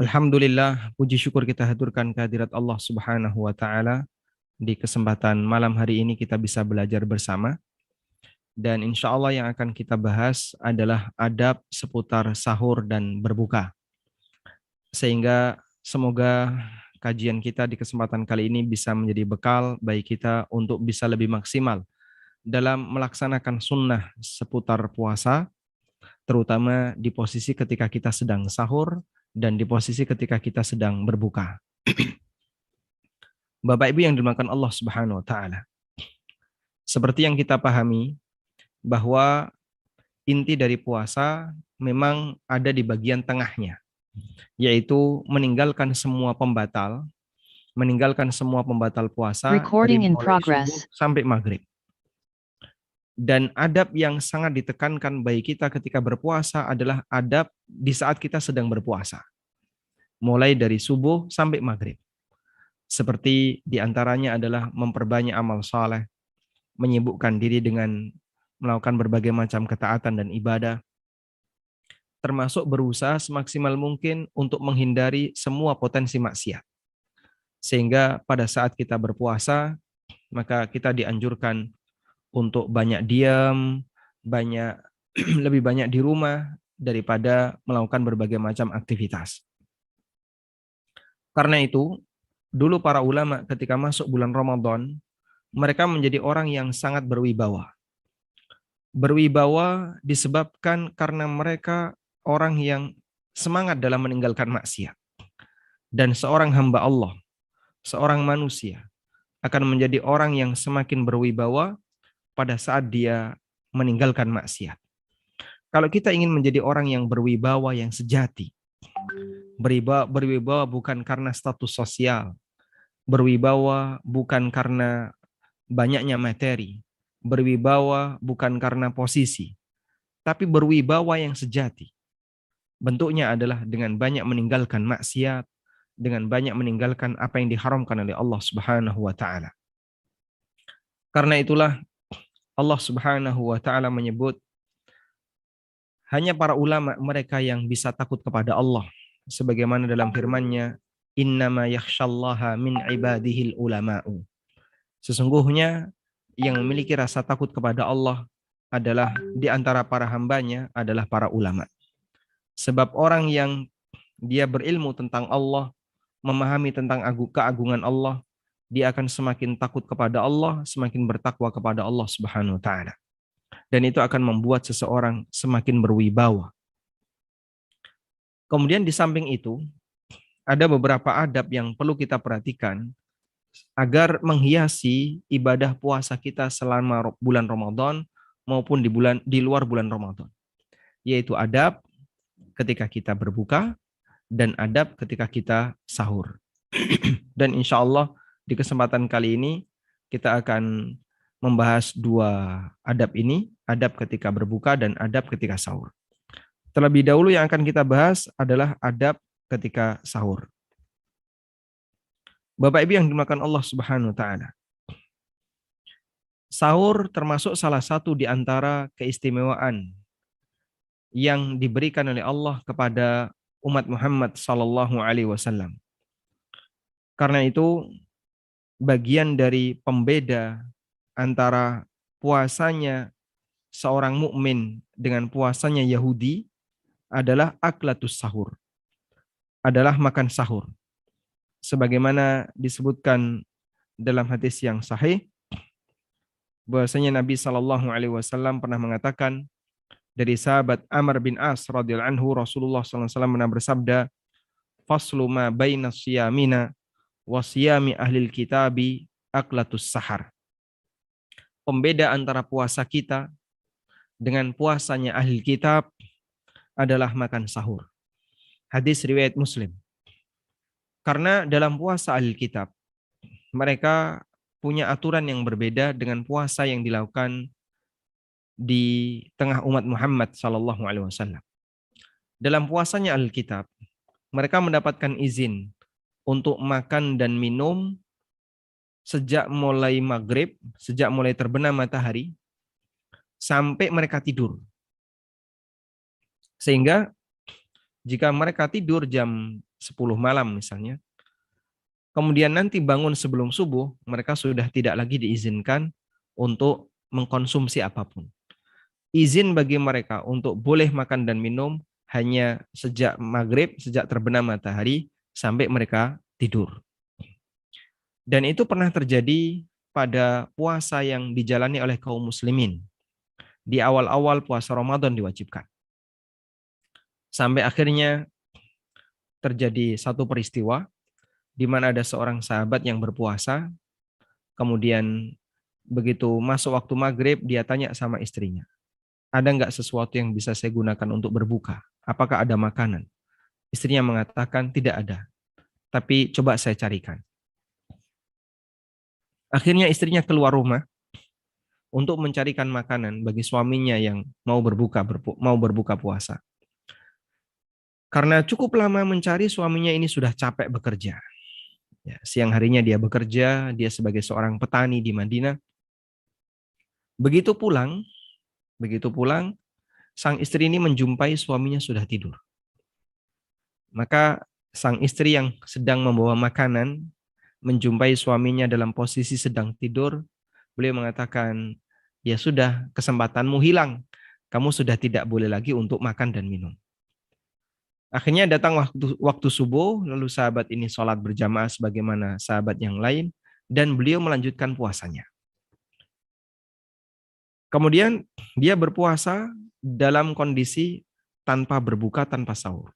Alhamdulillah, puji syukur kita haturkan kehadirat Allah Subhanahu wa Ta'ala. Di kesempatan malam hari ini kita bisa belajar bersama, dan insya Allah yang akan kita bahas adalah adab seputar sahur dan berbuka. Sehingga semoga kajian kita di kesempatan kali ini bisa menjadi bekal bagi kita untuk bisa lebih maksimal dalam melaksanakan sunnah seputar puasa, terutama di posisi ketika kita sedang sahur dan di posisi ketika kita sedang berbuka. Bapak Ibu yang dimuliakan Allah Subhanahu wa Ta'ala. Seperti yang kita pahami bahwa inti dari puasa memang ada di bagian tengahnya, yaitu meninggalkan semua pembatal puasa dari Recording in mulai subuh progress. sampai maghrib. Dan adab yang sangat ditekankan bagi kita ketika berpuasa adalah adab di saat kita sedang berpuasa, mulai dari subuh sampai maghrib. Seperti diantaranya adalah memperbanyak amal saleh, menyibukkan diri dengan melakukan berbagai macam ketaatan dan ibadah, termasuk berusaha semaksimal mungkin untuk menghindari semua potensi maksiat. Sehingga pada saat kita berpuasa, maka kita dianjurkan untuk banyak diam, lebih banyak di rumah daripada melakukan berbagai macam aktivitas. Karena itu, dulu para ulama ketika masuk bulan Ramadan, mereka menjadi orang yang sangat berwibawa. Berwibawa disebabkan karena mereka orang yang semangat dalam meninggalkan maksiat. Dan seorang hamba Allah, seorang manusia, akan menjadi orang yang semakin berwibawa pada saat dia meninggalkan maksiat. Kalau kita ingin menjadi orang yang berwibawa yang sejati, berwibawa bukan karena status sosial, berwibawa bukan karena banyaknya materi, berwibawa bukan karena posisi, tapi berwibawa yang sejati. Bentuknya adalah dengan banyak meninggalkan maksiat, dengan banyak meninggalkan apa yang diharamkan oleh Allah Subhanahu wa Ta'ala. Karena itulah Allah Subhanahu wa Ta'ala menyebut hanya para ulama mereka yang bisa takut kepada Allah, sebagaimana dalam firman-Nya, innama yakhsyallaha min ibadihil ulama'u. Sesungguhnya yang memiliki rasa takut kepada Allah adalah di antara para hambanya adalah para ulama. Sebab orang yang dia berilmu tentang Allah, memahami tentang keagungan Allah, dia akan semakin takut kepada Allah, semakin bertakwa kepada Allah Subhanahu wa Ta'ala. Dan itu akan membuat seseorang semakin berwibawa. Kemudian di samping itu, ada beberapa adab yang perlu kita perhatikan agar menghiasi ibadah puasa kita selama bulan Ramadan maupun di luar bulan Ramadan. Yaitu adab ketika kita berbuka dan adab ketika kita sahur. Dan insya Allah di kesempatan kali ini kita akan membahas dua adab ini, adab ketika berbuka dan adab ketika sahur. Terlebih dahulu yang akan kita bahas adalah adab ketika sahur. Bapak Ibu yang dimuliakan Allah Subhanahu wa Ta'ala. Sahur termasuk salah satu di antara keistimewaan yang diberikan oleh Allah kepada umat Muhammad sallallahu alaihi wasallam. Karena itu bagian dari pembeda antara puasanya seorang mukmin dengan puasanya Yahudi adalah aklatus sahur, adalah makan sahur. Sebagaimana disebutkan dalam hadis yang sahih, bahwasanya Nabi Shallallahu Alaihi Wasallam pernah mengatakan dari sahabat Amr bin As radhiyallahu anhu, Rasulullah SAW pernah bersabda, faslu ma baina siyamina wa siyami ahlil kitabi aklatus sahar. Pembeda antara puasa kita dengan puasanya ahli kitab adalah makan sahur. Hadis riwayat Muslim. Karena dalam puasa ahli kitab, mereka punya aturan yang berbeda dengan puasa yang dilakukan di tengah umat Muhammad sallallahu alaihi wasallam. Dalam puasanya ahli kitab, mereka mendapatkan izin untuk makan dan minum sejak mulai maghrib, sejak mulai terbenam matahari, sampai mereka tidur. Sehingga Jika mereka tidur jam 10 malam misalnya, kemudian nanti bangun sebelum subuh, mereka sudah tidak lagi diizinkan untuk mengkonsumsi apapun. Izin bagi mereka untuk boleh makan dan minum hanya sejak maghrib, sejak terbenam matahari, sampai mereka tidur. Dan itu pernah terjadi pada puasa yang dijalani oleh kaum muslimin. Di awal-awal puasa Ramadan diwajibkan. Sampai akhirnya terjadi satu peristiwa di mana ada seorang sahabat yang berpuasa, kemudian begitu masuk waktu maghrib, dia tanya sama istrinya, ada nggak sesuatu yang bisa saya gunakan untuk berbuka? Apakah ada makanan? Istrinya mengatakan, tidak ada, tapi coba saya carikan. Akhirnya istrinya keluar rumah untuk mencarikan makanan bagi suaminya yang mau berbuka puasa. Karena cukup lama mencari, suaminya ini sudah capek bekerja. Ya, siang harinya dia bekerja, dia sebagai seorang petani di Madinah. Begitu pulang, sang istri ini menjumpai suaminya sudah tidur. Maka sang istri yang sedang membawa makanan menjumpai suaminya dalam posisi sedang tidur, beliau mengatakan, ya sudah, kesempatanmu hilang. Kamu sudah tidak boleh lagi untuk makan dan minum. Akhirnya datang waktu subuh, lalu sahabat ini sholat berjamaah sebagaimana sahabat yang lain, dan beliau melanjutkan puasanya. Kemudian dia berpuasa dalam kondisi tanpa berbuka, tanpa sahur.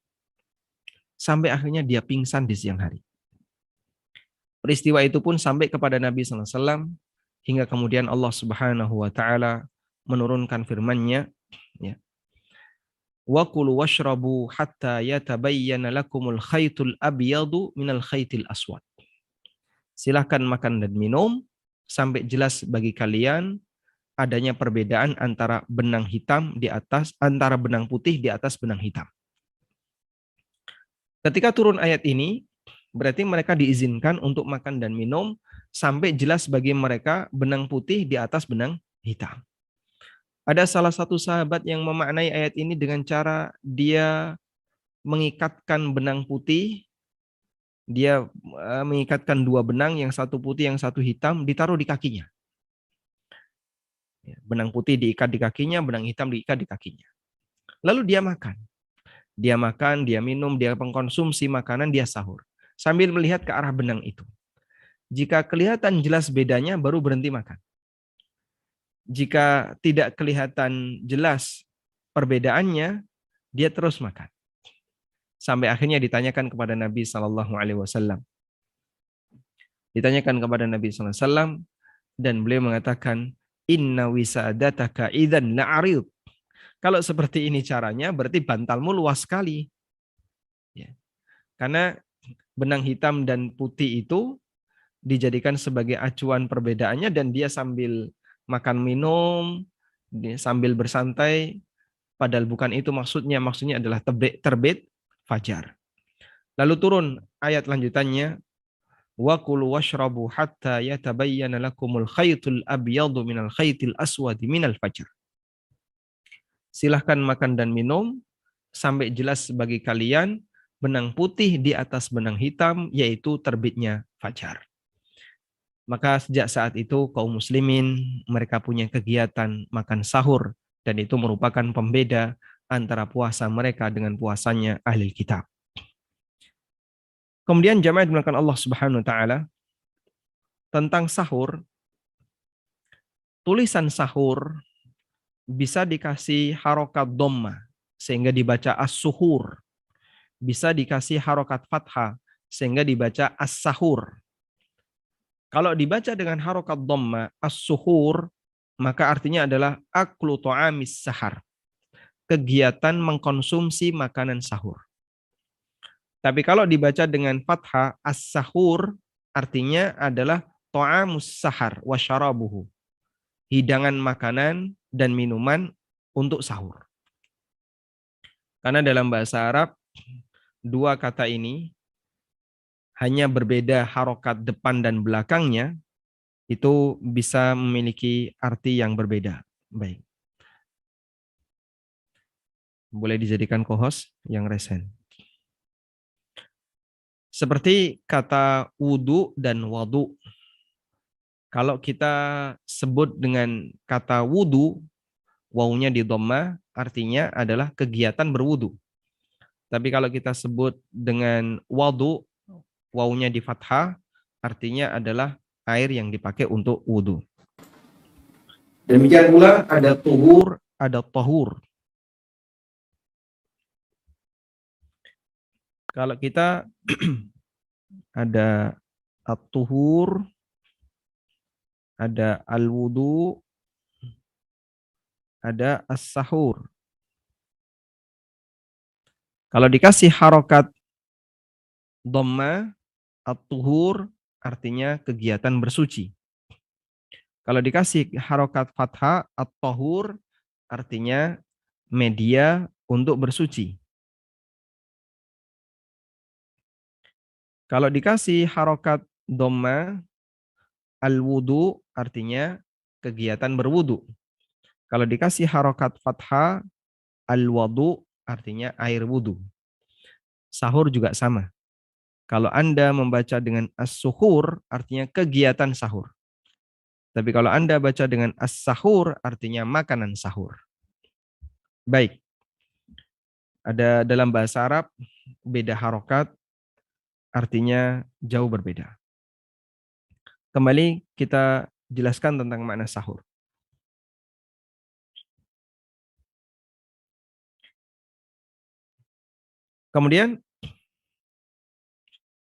Sampai akhirnya dia pingsan di siang hari. Peristiwa itu pun sampai kepada Nabi SAW, hingga kemudian Allah Subhanahu wa Ta'ala menurunkan firman-Nya, ya, wa kulu washrabu hatta yatabayyana lakumul khaytul abyadu minal khaytil aswad. Silahkan makan dan minum sampai jelas bagi kalian adanya perbedaan antara benang hitam di atas, antara benang putih di atas benang hitam. Ketika turun ayat ini, berarti mereka diizinkan untuk makan dan minum sampai jelas bagi mereka benang putih di atas benang hitam. Ada salah satu sahabat yang memaknai ayat ini dengan cara dia mengikatkan benang putih, dia mengikatkan dua benang, yang satu putih, yang satu hitam, ditaruh di kakinya. Benang putih diikat di kakinya, benang hitam diikat di kakinya. Lalu dia makan. Dia minum, dia mengkonsumsi makanan, dia sahur. Sambil melihat ke arah benang itu. Jika kelihatan jelas bedanya, baru berhenti makan. Jika tidak kelihatan jelas perbedaannya, dia terus makan. Sampai akhirnya ditanyakan kepada Nabi SAW. Ditanyakan kepada Nabi SAW, dan beliau mengatakan, Inna wisadataka idzan la'arid. Kalau seperti ini caranya, berarti bantalmu luas sekali. Ya. Karena benang hitam dan putih itu dijadikan sebagai acuan perbedaannya, dan dia sambil makan minum, sambil bersantai, padahal bukan itu maksudnya adalah terbit fajar. Lalu turun ayat lanjutannya, wa kulu washrabu hatta yatabayyana lakumul khaytul abyadu minal khaytil aswadi minal fajr. Silahkan makan dan minum sampai jelas bagi kalian benang putih di atas benang hitam, yaitu terbitnya fajar. Maka sejak saat itu kaum muslimin mereka punya kegiatan makan sahur, dan itu merupakan pembeda antara puasa mereka dengan puasanya ahli kitab. Kemudian jamaah dimulakan Allah Subhanahu wa taala tentang sahur. Tulisan sahur bisa dikasih harokat dhamma sehingga dibaca as-suhur. Bisa dikasih harokat fathah sehingga dibaca as-sahur. Kalau dibaca dengan harokat dhamma as-suhur, maka artinya adalah aklu ta'amis sahar. Kegiatan mengkonsumsi makanan sahur. Tapi kalau dibaca dengan fathah as-sahur, artinya adalah ta'amus sahar wa syarabuhu. Hidangan makanan dan minuman untuk sahur. Karena dalam bahasa Arab, dua kata ini hanya berbeda harokat depan dan belakangnya, itu bisa memiliki arti yang berbeda. Baik. Boleh dijadikan co-host yang resen. Seperti kata wudu dan wadu. Kalau kita sebut dengan kata wudu, wawunya di dhamma, artinya adalah kegiatan berwudu. Tapi kalau kita sebut dengan wadu, wawunya di fathah, artinya adalah air yang dipakai untuk wudu. Demikian pula ada tuhur, ada tohur. Kalau kita ada at-tuhur, ada al-wudu, ada as-sahur. Kalau dikasih harokat dhamma, at-tuhur artinya kegiatan bersuci. Kalau dikasih harokat fathah, at-tahur artinya media untuk bersuci. Kalau dikasih harokat dhamma, al-wudu artinya kegiatan berwudu. Kalau dikasih harokat fathah, al-wadu artinya air wudu. Sahur juga sama. Kalau Anda membaca dengan as-suhur artinya kegiatan sahur. Tapi kalau Anda baca dengan as-sahur artinya makanan sahur. Baik. Ada dalam bahasa Arab beda harokat artinya jauh berbeda. Kembali kita jelaskan tentang makna sahur. Kemudian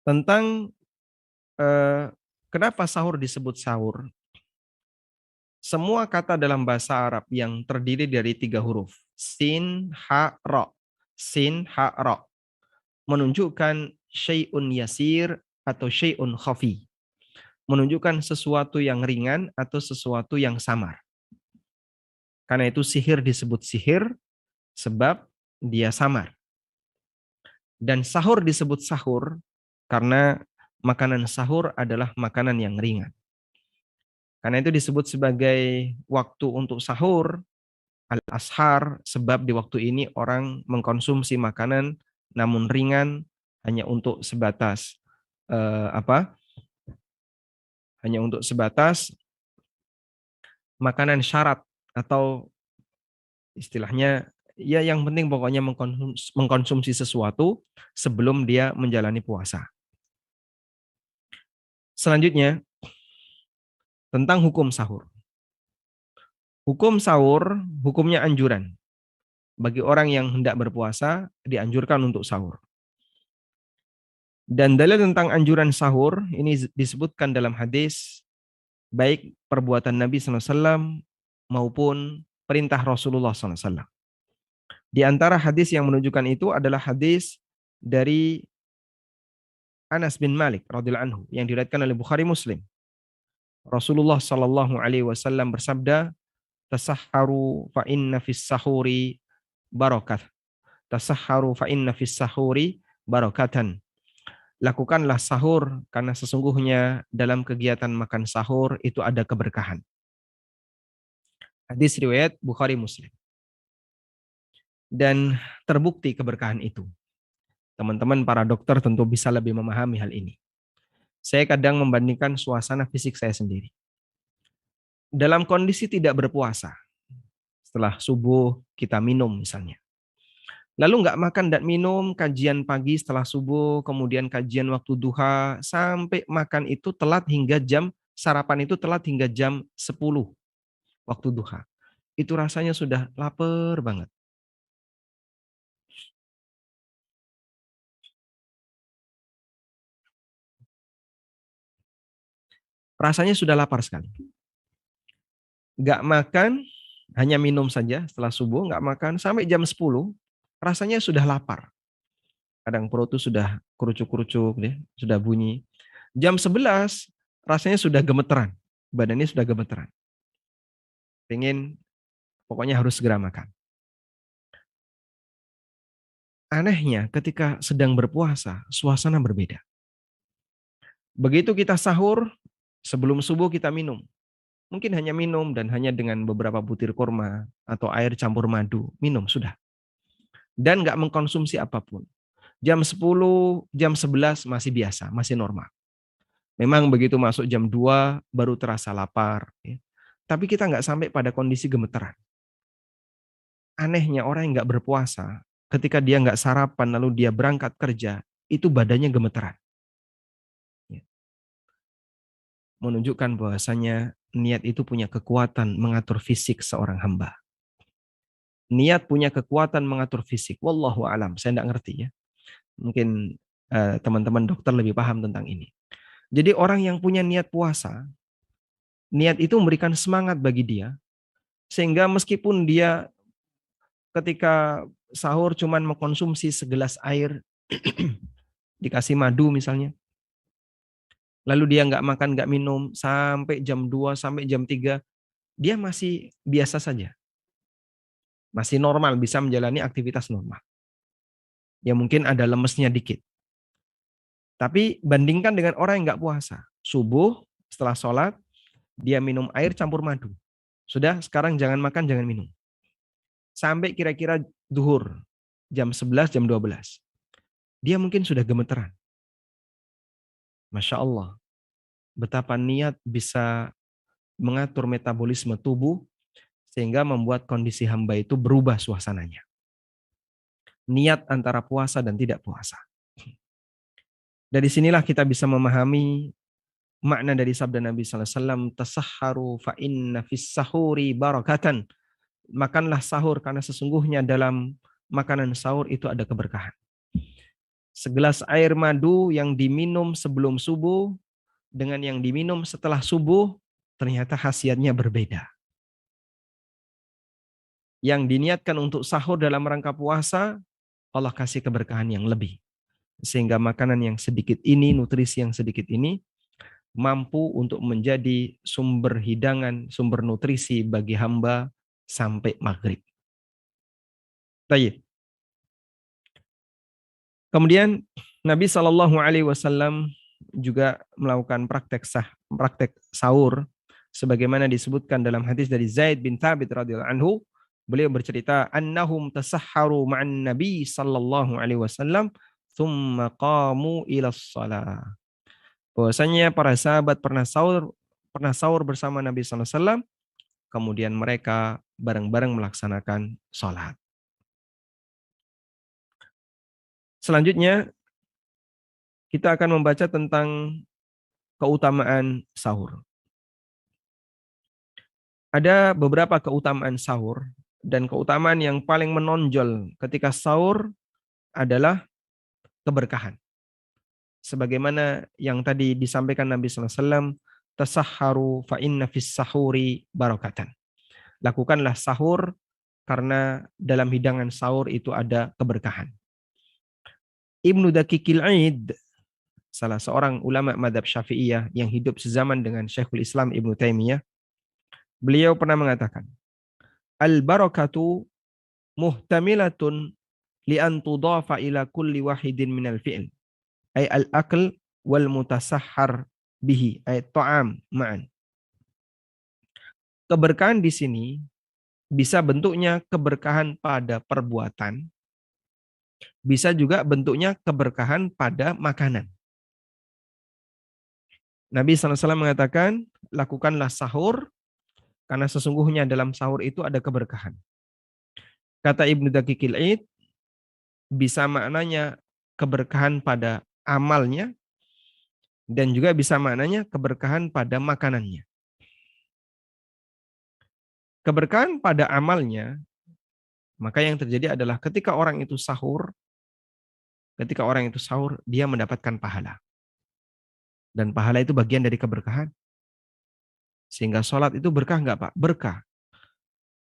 tentang kenapa sahur disebut sahur. Semua kata dalam bahasa Arab yang terdiri dari 3 huruf, sin, ha, ro, sin, ha, ro, menunjukkan syai'un yasir atau syai'un khafi. Menunjukkan sesuatu yang ringan atau sesuatu yang samar. Karena itu sihir disebut sihir sebab dia samar. Dan sahur disebut sahur karena makanan sahur adalah makanan yang ringan. Karena itu disebut sebagai waktu untuk sahur, al-ashar, sebab di waktu ini orang mengkonsumsi makanan namun ringan hanya untuk sebatas hanya untuk sebatas makanan syarat atau istilahnya ya yang penting pokoknya mengkonsumsi sesuatu sebelum dia menjalani puasa. Selanjutnya tentang hukum sahur. Hukum sahur, hukumnya anjuran. Bagi orang yang hendak berpuasa, dianjurkan untuk sahur. Dan dalil tentang anjuran sahur, ini disebutkan dalam hadis, baik perbuatan Nabi SAW maupun perintah Rasulullah SAW. Di antara hadis yang menunjukkan itu adalah hadis dari Anas bin Malik radhiyallahu anhu yang diriwayatkan oleh Bukhari Muslim. Rasulullah sallallahu alaihi wasallam bersabda, "Tasahharu fa inna fis sahuri barakat. Tasahharu fa inna fis sahuri barakatan." Lakukanlah sahur karena sesungguhnya dalam kegiatan makan sahur itu ada keberkahan. Hadis riwayat Bukhari Muslim. Dan terbukti keberkahan itu. Teman-teman para dokter tentu bisa lebih memahami hal ini. Saya kadang membandingkan suasana fisik saya sendiri. Dalam kondisi tidak berpuasa, setelah subuh kita minum misalnya. Lalu nggak makan dan minum, kajian pagi setelah subuh, kemudian kajian waktu duha, sampai makan itu telat hingga sarapan itu telat hingga jam 10 waktu duha. Itu rasanya sudah lapar banget. Rasanya sudah lapar sekali. Nggak makan, hanya minum saja setelah subuh, nggak makan, sampai jam 10, rasanya sudah lapar. Kadang perut itu sudah kerucuk-kerucuk, sudah bunyi. Jam 11, rasanya sudah gemeteran. Badannya sudah gemeteran. Pengen, pokoknya harus segera makan. Anehnya, ketika sedang berpuasa, suasana berbeda. Begitu kita sahur, sebelum subuh kita minum. Mungkin hanya minum dan hanya dengan beberapa butir kurma atau air campur madu. Minum, sudah. Dan nggak mengkonsumsi apapun. Jam 10, jam 11 masih biasa, masih normal. Memang begitu masuk jam 2 baru terasa lapar. Ya. Tapi kita nggak sampai pada kondisi gemeteran. Anehnya orang yang nggak berpuasa, ketika dia nggak sarapan lalu dia berangkat kerja, itu badannya gemeteran. Ya. Menunjukkan bahwasanya niat itu punya kekuatan mengatur fisik seorang hamba. Niat punya kekuatan mengatur fisik. Wallahu alam, saya nggak ngerti ya. Mungkin teman-teman dokter lebih paham tentang ini. Jadi orang yang punya niat puasa, niat itu memberikan semangat bagi dia, sehingga meskipun dia ketika sahur cuman mengkonsumsi segelas air, dikasih madu misalnya, lalu dia nggak makan, nggak minum, sampai jam 2, sampai jam 3, dia masih biasa saja. Masih normal, bisa menjalani aktivitas normal. Ya mungkin ada lemesnya dikit. Tapi bandingkan dengan orang yang nggak puasa. Subuh, setelah sholat, dia minum air campur madu. Sudah, sekarang jangan makan, jangan minum. Sampai kira-kira zuhur, jam 11, jam 12. Dia mungkin sudah gemeteran. Masya Allah. Betapa niat bisa mengatur metabolisme tubuh sehingga membuat kondisi hamba itu berubah suasananya. Niat antara puasa dan tidak puasa. Dari sinilah kita bisa memahami makna dari sabda Nabi SAW, tasahharu fa inna fis sahuri barakatan. Makanlah sahur karena sesungguhnya dalam makanan sahur itu ada keberkahan. Segelas air madu yang diminum sebelum subuh dengan yang diminum setelah subuh ternyata khasiatnya berbeda. Yang diniatkan untuk sahur dalam rangka puasa, Allah kasih keberkahan yang lebih. Sehingga makanan yang sedikit ini, nutrisi yang sedikit ini, mampu untuk menjadi sumber hidangan, sumber nutrisi bagi hamba sampai maghrib. Baik. Kemudian Nabi SAW juga melakukan praktek sahur, sebagaimana disebutkan dalam hadis dari Zaid bin Thabit radhiyallahu anhu. Beliau bercerita, annahum tasahharu ma'an Nabi sallallahu alaihi wasallam, thumma qamu ila shalah. Bahwasanya para sahabat pernah sahur bersama Nabi sallallahu alaihi wasallam, kemudian mereka bareng-bareng melaksanakan sholat. Selanjutnya kita akan membaca tentang keutamaan sahur. Ada beberapa keutamaan sahur, dan keutamaan yang paling menonjol ketika sahur adalah keberkahan. Sebagaimana yang tadi disampaikan Nabi SAW, tasahharu fa inna fis sahuri barakatan. Lakukanlah sahur karena dalam hidangan sahur itu ada keberkahan. Ibnu Daqiqil Aid, salah seorang ulama madhab Syafi'iyah yang hidup sezaman dengan Syekhul Islam Ibnu Taimiyah, beliau pernah mengatakan, al-barakatu muhtamilatun li an tudafa ila kulli wahidin minal fi'l. Ay al-akl wal mutasahhar bihi, ay ta'am ma'an. Keberkahan di sini bisa bentuknya keberkahan pada perbuatan, bisa juga bentuknya keberkahan pada makanan. Nabi SAW mengatakan, lakukanlah sahur, karena sesungguhnya dalam sahur itu ada keberkahan. Kata Ibnu Daqiqil Aid, bisa maknanya keberkahan pada amalnya, dan juga bisa maknanya keberkahan pada makanannya. Keberkahan pada amalnya, maka yang terjadi adalah ketika orang itu sahur, dia mendapatkan pahala. Dan pahala itu bagian dari keberkahan. Sehingga sholat itu berkah nggak Pak? Berkah.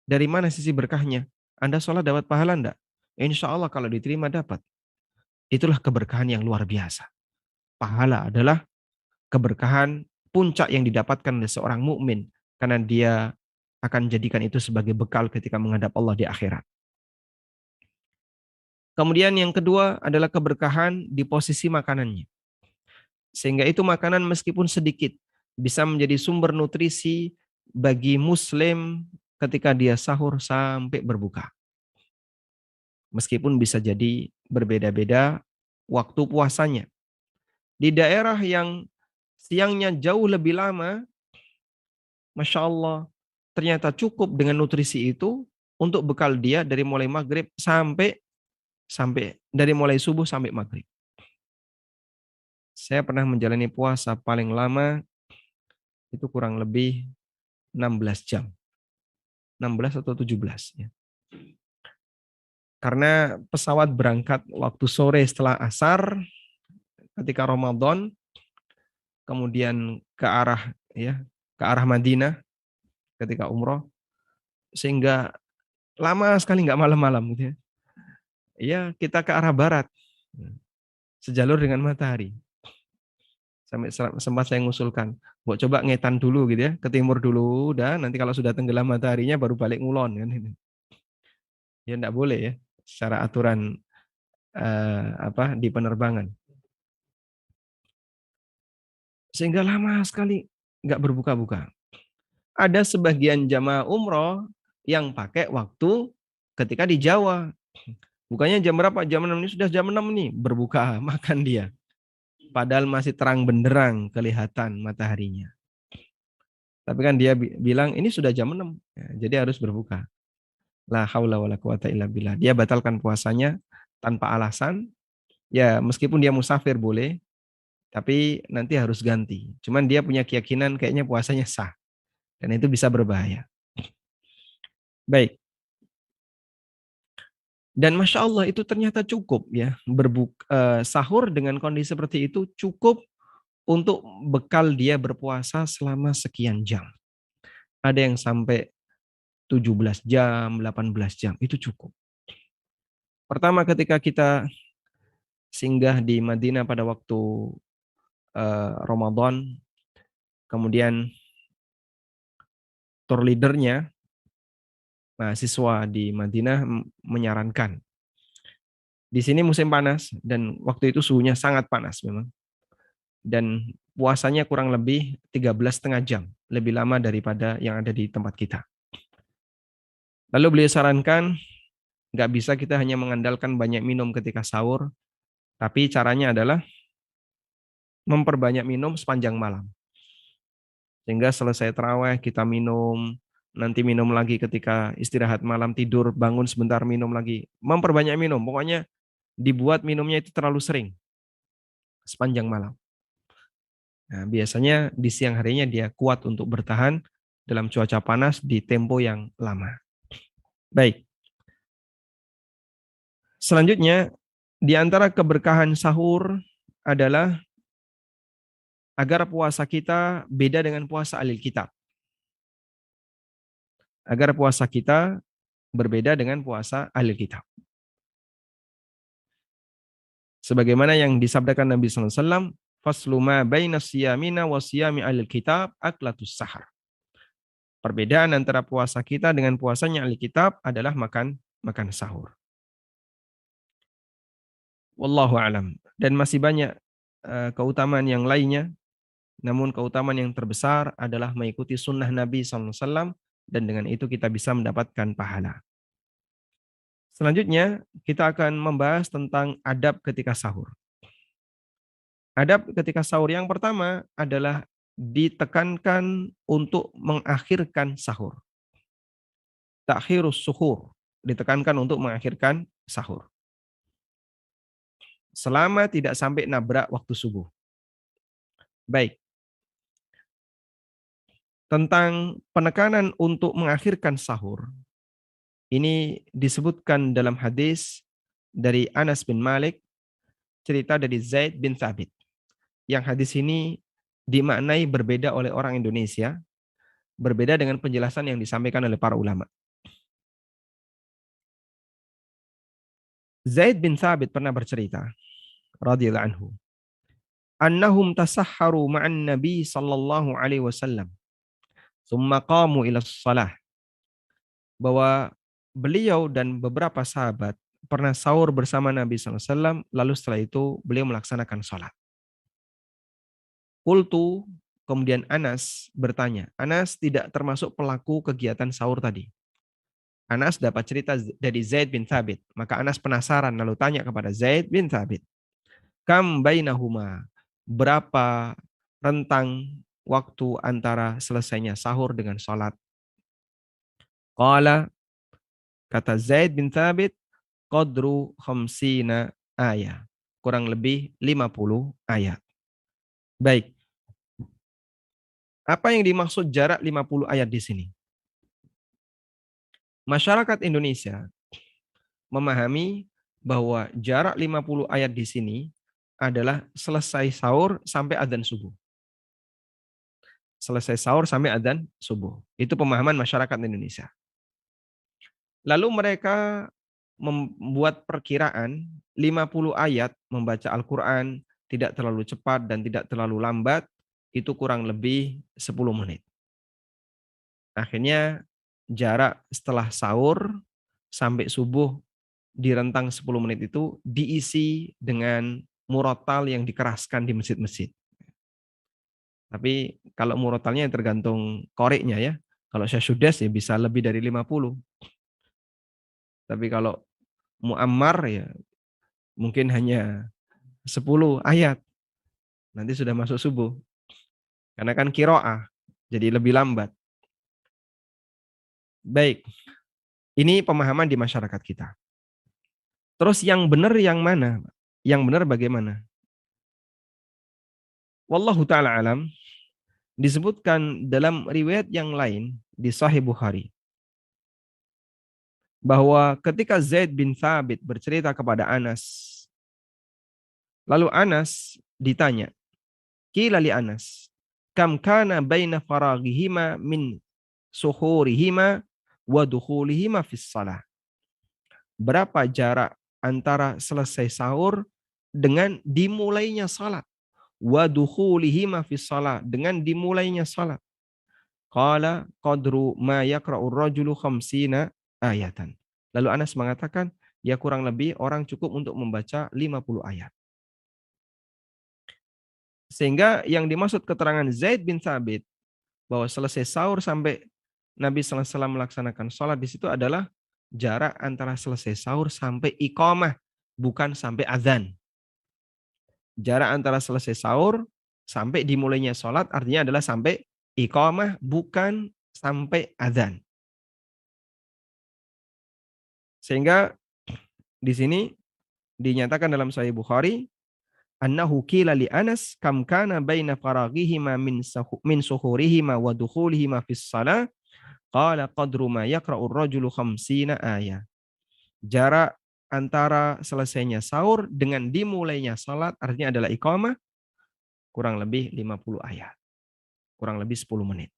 Dari mana sisi berkahnya? Anda sholat dapat pahala enggak? Insya Allah kalau diterima dapat. Itulah keberkahan yang luar biasa. Pahala adalah keberkahan puncak yang didapatkan oleh seorang mukmin, karena dia akan jadikan itu sebagai bekal ketika menghadap Allah di akhirat. Kemudian yang kedua adalah keberkahan di posisi makanannya. Sehingga itu makanan meskipun sedikit bisa menjadi sumber nutrisi bagi muslim ketika dia sahur sampai berbuka. Meskipun bisa jadi berbeda-beda waktu puasanya. Di daerah yang siangnya jauh lebih lama, Masya Allah, ternyata cukup dengan nutrisi itu untuk bekal dia dari mulai maghrib sampai sampai dari mulai subuh sampai maghrib. Saya pernah menjalani puasa paling lama itu kurang lebih 16 jam. 16 atau 17 ya. Karena pesawat berangkat waktu sore setelah asar ketika Ramadan, kemudian ke arah Madinah ketika umroh, sehingga lama sekali nggak malam-malam gitu ya. Ya, kita ke arah barat, sejalur dengan matahari. Sampai sempat saya ngusulkan, mau coba ngetan dulu gitu ya, ke timur dulu, dan nanti kalau sudah tenggelam mataharinya baru balik ngulon kan. Ya enggak boleh ya, secara aturan di penerbangan. Sehingga lama sekali nggak berbuka-buka. Ada sebagian jamaah umroh yang pakai waktu ketika di Jawa. Bukannya jam berapa? Jam 6 ini sudah jam 6 nih berbuka makan dia. Padahal masih terang benderang kelihatan mataharinya. Tapi kan dia bilang ini sudah jam 6, ya, jadi harus berbuka. La haula wala quwata illa billah. Dia batalkan puasanya tanpa alasan. Ya, meskipun dia musafir boleh, tapi nanti harus ganti. Cuman dia punya keyakinan kayaknya puasanya sah. Dan itu bisa berbahaya. Baik. Dan Masya Allah itu ternyata cukup ya. Sahur dengan kondisi seperti itu cukup untuk bekal dia berpuasa selama sekian jam. Ada yang sampai 17 jam, 18 jam, itu cukup. Pertama ketika kita singgah di Madinah pada waktu Ramadan, kemudian tour leadernya, mahasiswa di Madinah menyarankan. Di sini musim panas dan waktu itu suhunya sangat panas memang. Dan puasanya kurang lebih 13,5 jam, lebih lama daripada yang ada di tempat kita. Lalu beliau sarankan, nggak bisa kita hanya mengandalkan banyak minum ketika sahur, tapi caranya adalah memperbanyak minum sepanjang malam. Sehingga selesai tarawih kita minum, nanti minum lagi ketika istirahat malam tidur, bangun sebentar minum lagi. Memperbanyak minum, pokoknya dibuat minumnya itu terlalu sering, sepanjang malam. Nah, biasanya di siang harinya dia kuat untuk bertahan dalam cuaca panas di tempo yang lama. Baik. Selanjutnya, di antara keberkahan sahur adalah agar puasa kita beda dengan puasa ahli kitab. Agar puasa kita berbeda dengan puasa ahli kitab. Sebagaimana yang disabdakan Nabi SAW, faslu ma baina siyamina wa siyami ahli kitab aklatus sahar. Perbedaan antara puasa kita dengan puasanya ahli kitab adalah makan sahur. Wallahu alam. Dan masih banyak keutamaan yang lainnya. Namun keutamaan yang terbesar adalah mengikuti sunnah Nabi SAW dan dengan itu kita bisa mendapatkan pahala. Selanjutnya kita akan membahas tentang adab ketika sahur. Adab ketika sahur yang pertama adalah ditekankan untuk mengakhirkan sahur. Takhirus suhur, ditekankan untuk mengakhirkan sahur. Selama tidak sampai nabrak waktu subuh. Baik. Tentang penekanan untuk mengakhirkan sahur, ini disebutkan dalam hadis dari Anas bin Malik, cerita dari Zaid bin Thabit. Yang hadis ini dimaknai berbeda oleh orang Indonesia, berbeda dengan penjelasan yang disampaikan oleh para ulama. Zaid bin Thabit pernah bercerita, radhiyallahu anhu, annahum tasahharu ma'an Nabi sallallahu alaihi wasallam, thumma qamu ila shalah. Bahwa beliau dan beberapa sahabat pernah sahur bersama Nabi SAW, lalu setelah itu beliau melaksanakan sholat. Qultu, kemudian Anas bertanya. Anas tidak termasuk pelaku kegiatan sahur tadi. Anas dapat cerita dari Zaid bin Thabit. Maka Anas penasaran lalu tanya kepada Zaid bin Thabit. Kam bainahuma, berapa rentang waktu antara selesainya sahur dengan sholat? Qala, kata Zaid bin Thabit, qadru khamsina ayat. Kurang lebih 50 ayat. Baik, apa yang dimaksud jarak 50 ayat di sini? Masyarakat Indonesia memahami bahwa jarak 50 ayat di sini adalah selesai sahur sampai adzan subuh. Selesai sahur sampai adzan subuh. Itu pemahaman masyarakat Indonesia. Lalu mereka membuat perkiraan 50 ayat membaca Al-Quran tidak terlalu cepat dan tidak terlalu lambat, itu kurang lebih 10 menit. Akhirnya jarak setelah sahur sampai subuh di rentang 10 menit itu diisi dengan murotal yang dikeraskan di masjid-masjid. Tapi kalau murotalnya tergantung koriknya ya. Kalau syashudas ya bisa lebih dari 50. Tapi kalau muammar ya mungkin hanya 10 ayat. Nanti sudah masuk subuh. Karena kan kiro'ah. Jadi lebih lambat. Baik. Ini pemahaman di masyarakat kita. Terus yang benar yang mana? Yang benar bagaimana? Wallahu ta'ala alam. Disebutkan dalam riwayat yang lain di Sahih Bukhari. Bahwa ketika Zaid bin Thabit bercerita kepada Anas. Lalu Anas ditanya. Qila li Anas. Kam kana baina faraghihima min suhurihima wa dukhulihima fis shalah. Berapa jarak antara selesai sahur dengan dimulainya salat? Wa dukhulihima fis shalah, dengan dimulainya salat. Qala qadru ma yaqra'ur rajulu khamsina ayatan. Lalu Anas mengatakan, ya kurang lebih orang cukup untuk membaca 50 ayat. Sehingga yang dimaksud keterangan Zaid bin Thabit bahwa selesai sahur sampai Nabi sallallahu alaihi wasallam melaksanakan sholat di situ adalah jarak antara selesai sahur sampai iqamah, bukan sampai azan. Jarak antara selesai sahur sampai dimulainya sholat artinya adalah sampai iqamah, bukan sampai azan. Sehingga di sini dinyatakan dalam Sahih Bukhari, annahu qila li Anas kam kana baina faraghihima min suhurihima wa dukhulihima fis shalah. Qala qadru ma yaqra'ur rajulu khamsina ayat. Jarak antara selesainya sahur dengan dimulainya salat artinya adalah iqamah kurang lebih 50 ayat. Kurang lebih 10 menit.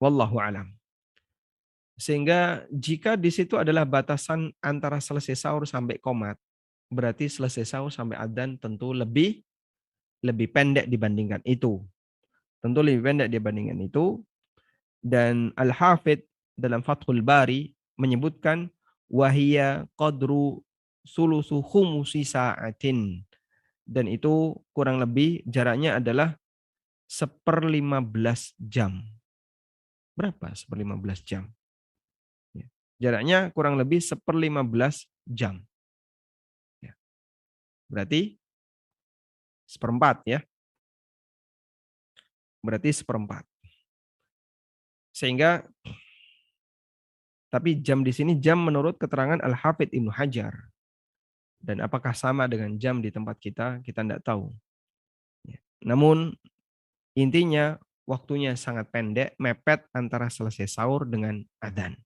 Wallahu alam. Sehingga jika di situ adalah batasan antara selesai sahur sampai qomat, berarti selesai sahur sampai adzan tentu lebih pendek dibandingkan itu. Tentu lebih pendek dibandingkan itu. Dan Al-Hafidh dalam Fathul Bari menyebutkan wahiyya qadru sulusu khumusi sa'atin. Dan itu kurang lebih jaraknya adalah 1/15 jam. Berapa 1/15 jam? Ya. Jaraknya kurang lebih 1/15 jam. Ya. Berarti 1/4 ya. Berarti 1/4. Sehingga tapi jam di sini jam menurut keterangan Al-Hafidh Ibnu Hajar. Dan apakah sama dengan jam di tempat kita tidak tahu. Ya. Namun intinya waktunya sangat pendek, mepet antara selesai sahur dengan adzan.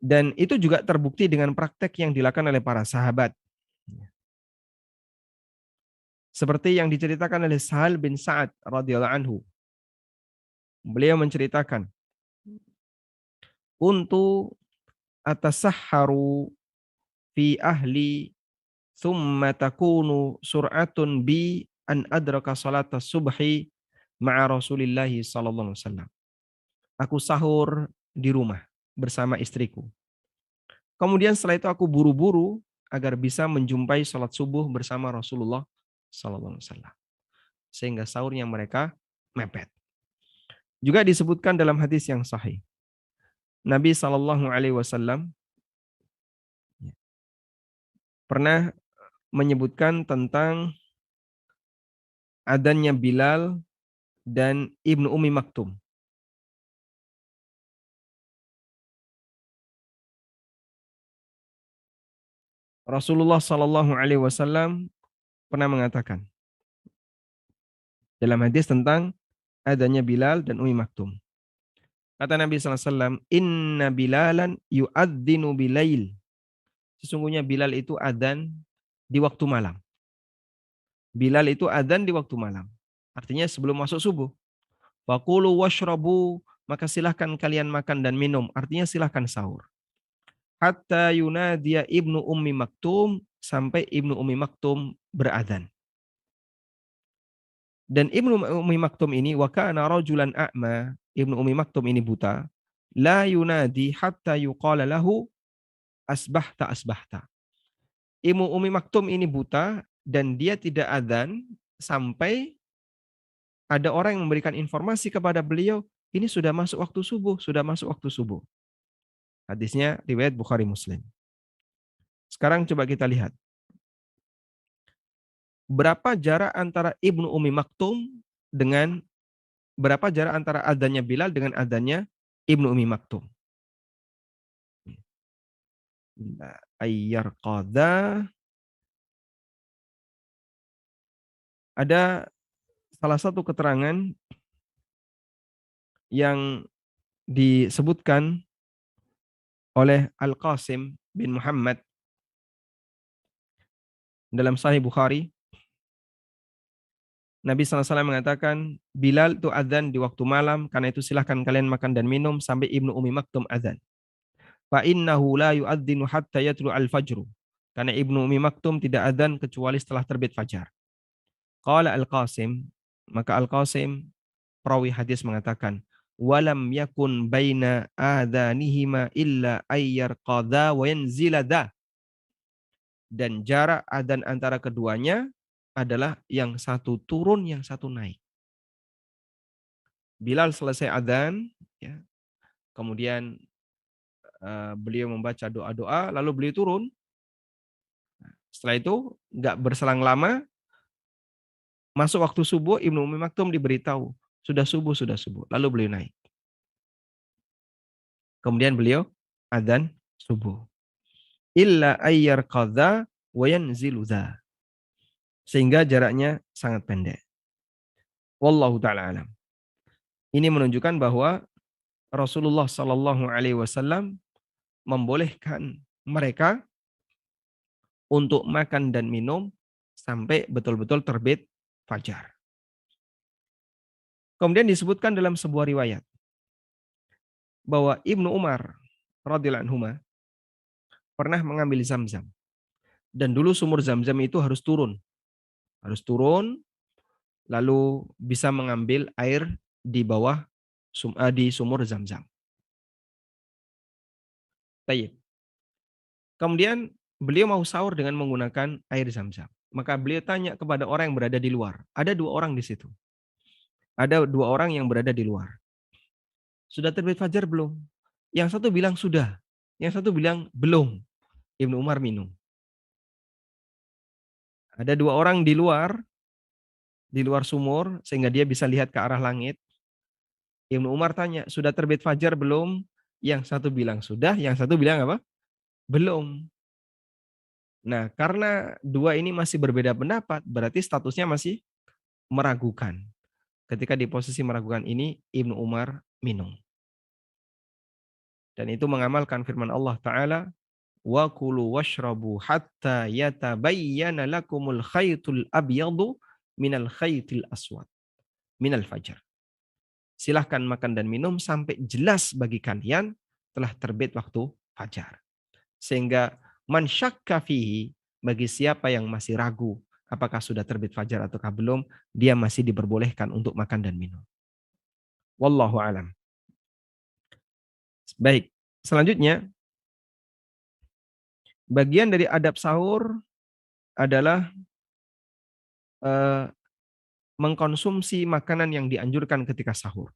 Dan itu juga terbukti dengan praktek yang dilakukan oleh para sahabat. Seperti yang diceritakan oleh Sahal bin Sa'ad radhiyallahu anhu. Beliau menceritakan, "Kuntu atasahharu fi ahli thumma takunu sur'atun bi an adraka salata subhi ma'a Rasulillah sallallahu alaihi wasallam." Aku sahur di rumah bersama istriku. Kemudian setelah itu aku buru-buru agar bisa menjumpai salat subuh bersama Rasulullah sallallahu alaihi wasallam. Sehingga sahurnya mereka mepet. Juga disebutkan dalam hadis yang sahih. Nabi sallallahu alaihi wasallam pernah menyebutkan tentang adzannya Bilal dan Ibnu Ummi Maktum. Rasulullah Shallallahu Alaihi Wasallam pernah mengatakan dalam hadis tentang adanya Bilal dan Ummi Maktum. Kata Nabi Sallallahu Alaihi Wasallam, Inna Bilalan yu'adzinu bilail. Sesungguhnya Bilal itu adzan di waktu malam. Bilal itu adzan di waktu malam. Artinya sebelum masuk subuh. Fakulu washrabu, maka silahkan kalian makan dan minum. Artinya silahkan sahur. Hatta yunadiya Ibnu Ummi Maktum, sampai Ibnu Ummi Maktum beradzan. Dan Ibnu Ummi Maktum ini wa kana rajulan a'ma, Ibnu Ummi Maktum ini buta, la yunadi hatta yuqala lahu asbahta asbahta. Ibnu Ummi Maktum ini buta dan dia tidak adzan sampai ada orang yang memberikan informasi kepada beliau, ini sudah masuk waktu subuh, sudah masuk waktu subuh. Hadisnya riwayat Bukhari Muslim. Sekarang coba kita lihat. Berapa jarak antara Ibnu Ummi Maktum dengan berapa jarak antara adzannya Bilal dengan adzannya Ibnu Ummi Maktum? Ayyar qadha. Ada salah satu keterangan yang disebutkan oleh Al-Qasim bin Muhammad dalam Sahih Bukhari. Nabi SAW mengatakan, Bilal itu adzan di waktu malam, karena itu silahkan kalian makan dan minum sampai Ibnu Ummi Maktum adzan. Fa innahu la yu'adzinu hatta yatlu al-fajru. Karena Ibnu Ummi Maktum tidak adzan kecuali setelah terbit fajar. Qala Al-Qasim, maka Al-Qasim perawi hadis mengatakan, walam yakun baina adhanihima illa ayyar qadha wa yanzila dha. Dan jarak adzan antara keduanya adalah yang satu turun, yang satu naik. Bilal selesai adzan, ya, kemudian beliau membaca doa-doa, lalu beliau turun. Setelah itu nggak berselang lama, masuk waktu subuh, Ibnu Ummi Maktum diberitahu, sudah subuh, sudah subuh. Lalu beliau naik. Kemudian beliau adzan subuh. Illa ayyar qadha wa yanzilu dha. Sehingga jaraknya sangat pendek. Wallahu ta'ala alam. Ini menunjukkan bahwa Rasulullah Sallallahu Alaihi Wasallam membolehkan mereka untuk makan dan minum sampai betul-betul terbit fajar. Kemudian disebutkan dalam sebuah riwayat bahwa Ibnu Umar radhiyallahu anhu pernah mengambil Zam-Zam. Dan dulu sumur Zam-Zam itu harus turun. Harus turun, lalu bisa mengambil air di bawah di sumur Zam-Zam. Baik. Kemudian beliau mau sahur dengan menggunakan air Zam-Zam. Maka beliau tanya kepada orang yang berada di luar. Ada dua orang di situ. Ada dua orang yang berada di luar. Sudah terbit fajar belum? Yang satu bilang sudah. Yang satu bilang belum. Ibnu Umar minum. Ada dua orang di luar sumur, sehingga dia bisa lihat ke arah langit. Ibnu Umar tanya, sudah terbit fajar belum? Yang satu bilang sudah, yang satu bilang apa? Belum. Nah, karena dua ini masih berbeda pendapat, berarti statusnya masih meragukan. Ketika di posisi meragukan ini, Ibnu Umar minum. Dan itu mengamalkan firman Allah Ta'ala, wa kulu washrabu hatta yatabayyana lakumul khaytul abyadu minal khaytil aswad minal fajar. Silahkan makan dan minum sampai jelas bagi kalian telah terbit waktu fajar. Sehingga man syakka fihi, bagi siapa yang masih ragu apakah sudah terbit fajar ataukah belum, dia masih diperbolehkan untuk makan dan minum. Wallahu alam. Baik, selanjutnya bagian dari adab sahur adalah mengkonsumsi makanan yang dianjurkan ketika sahur.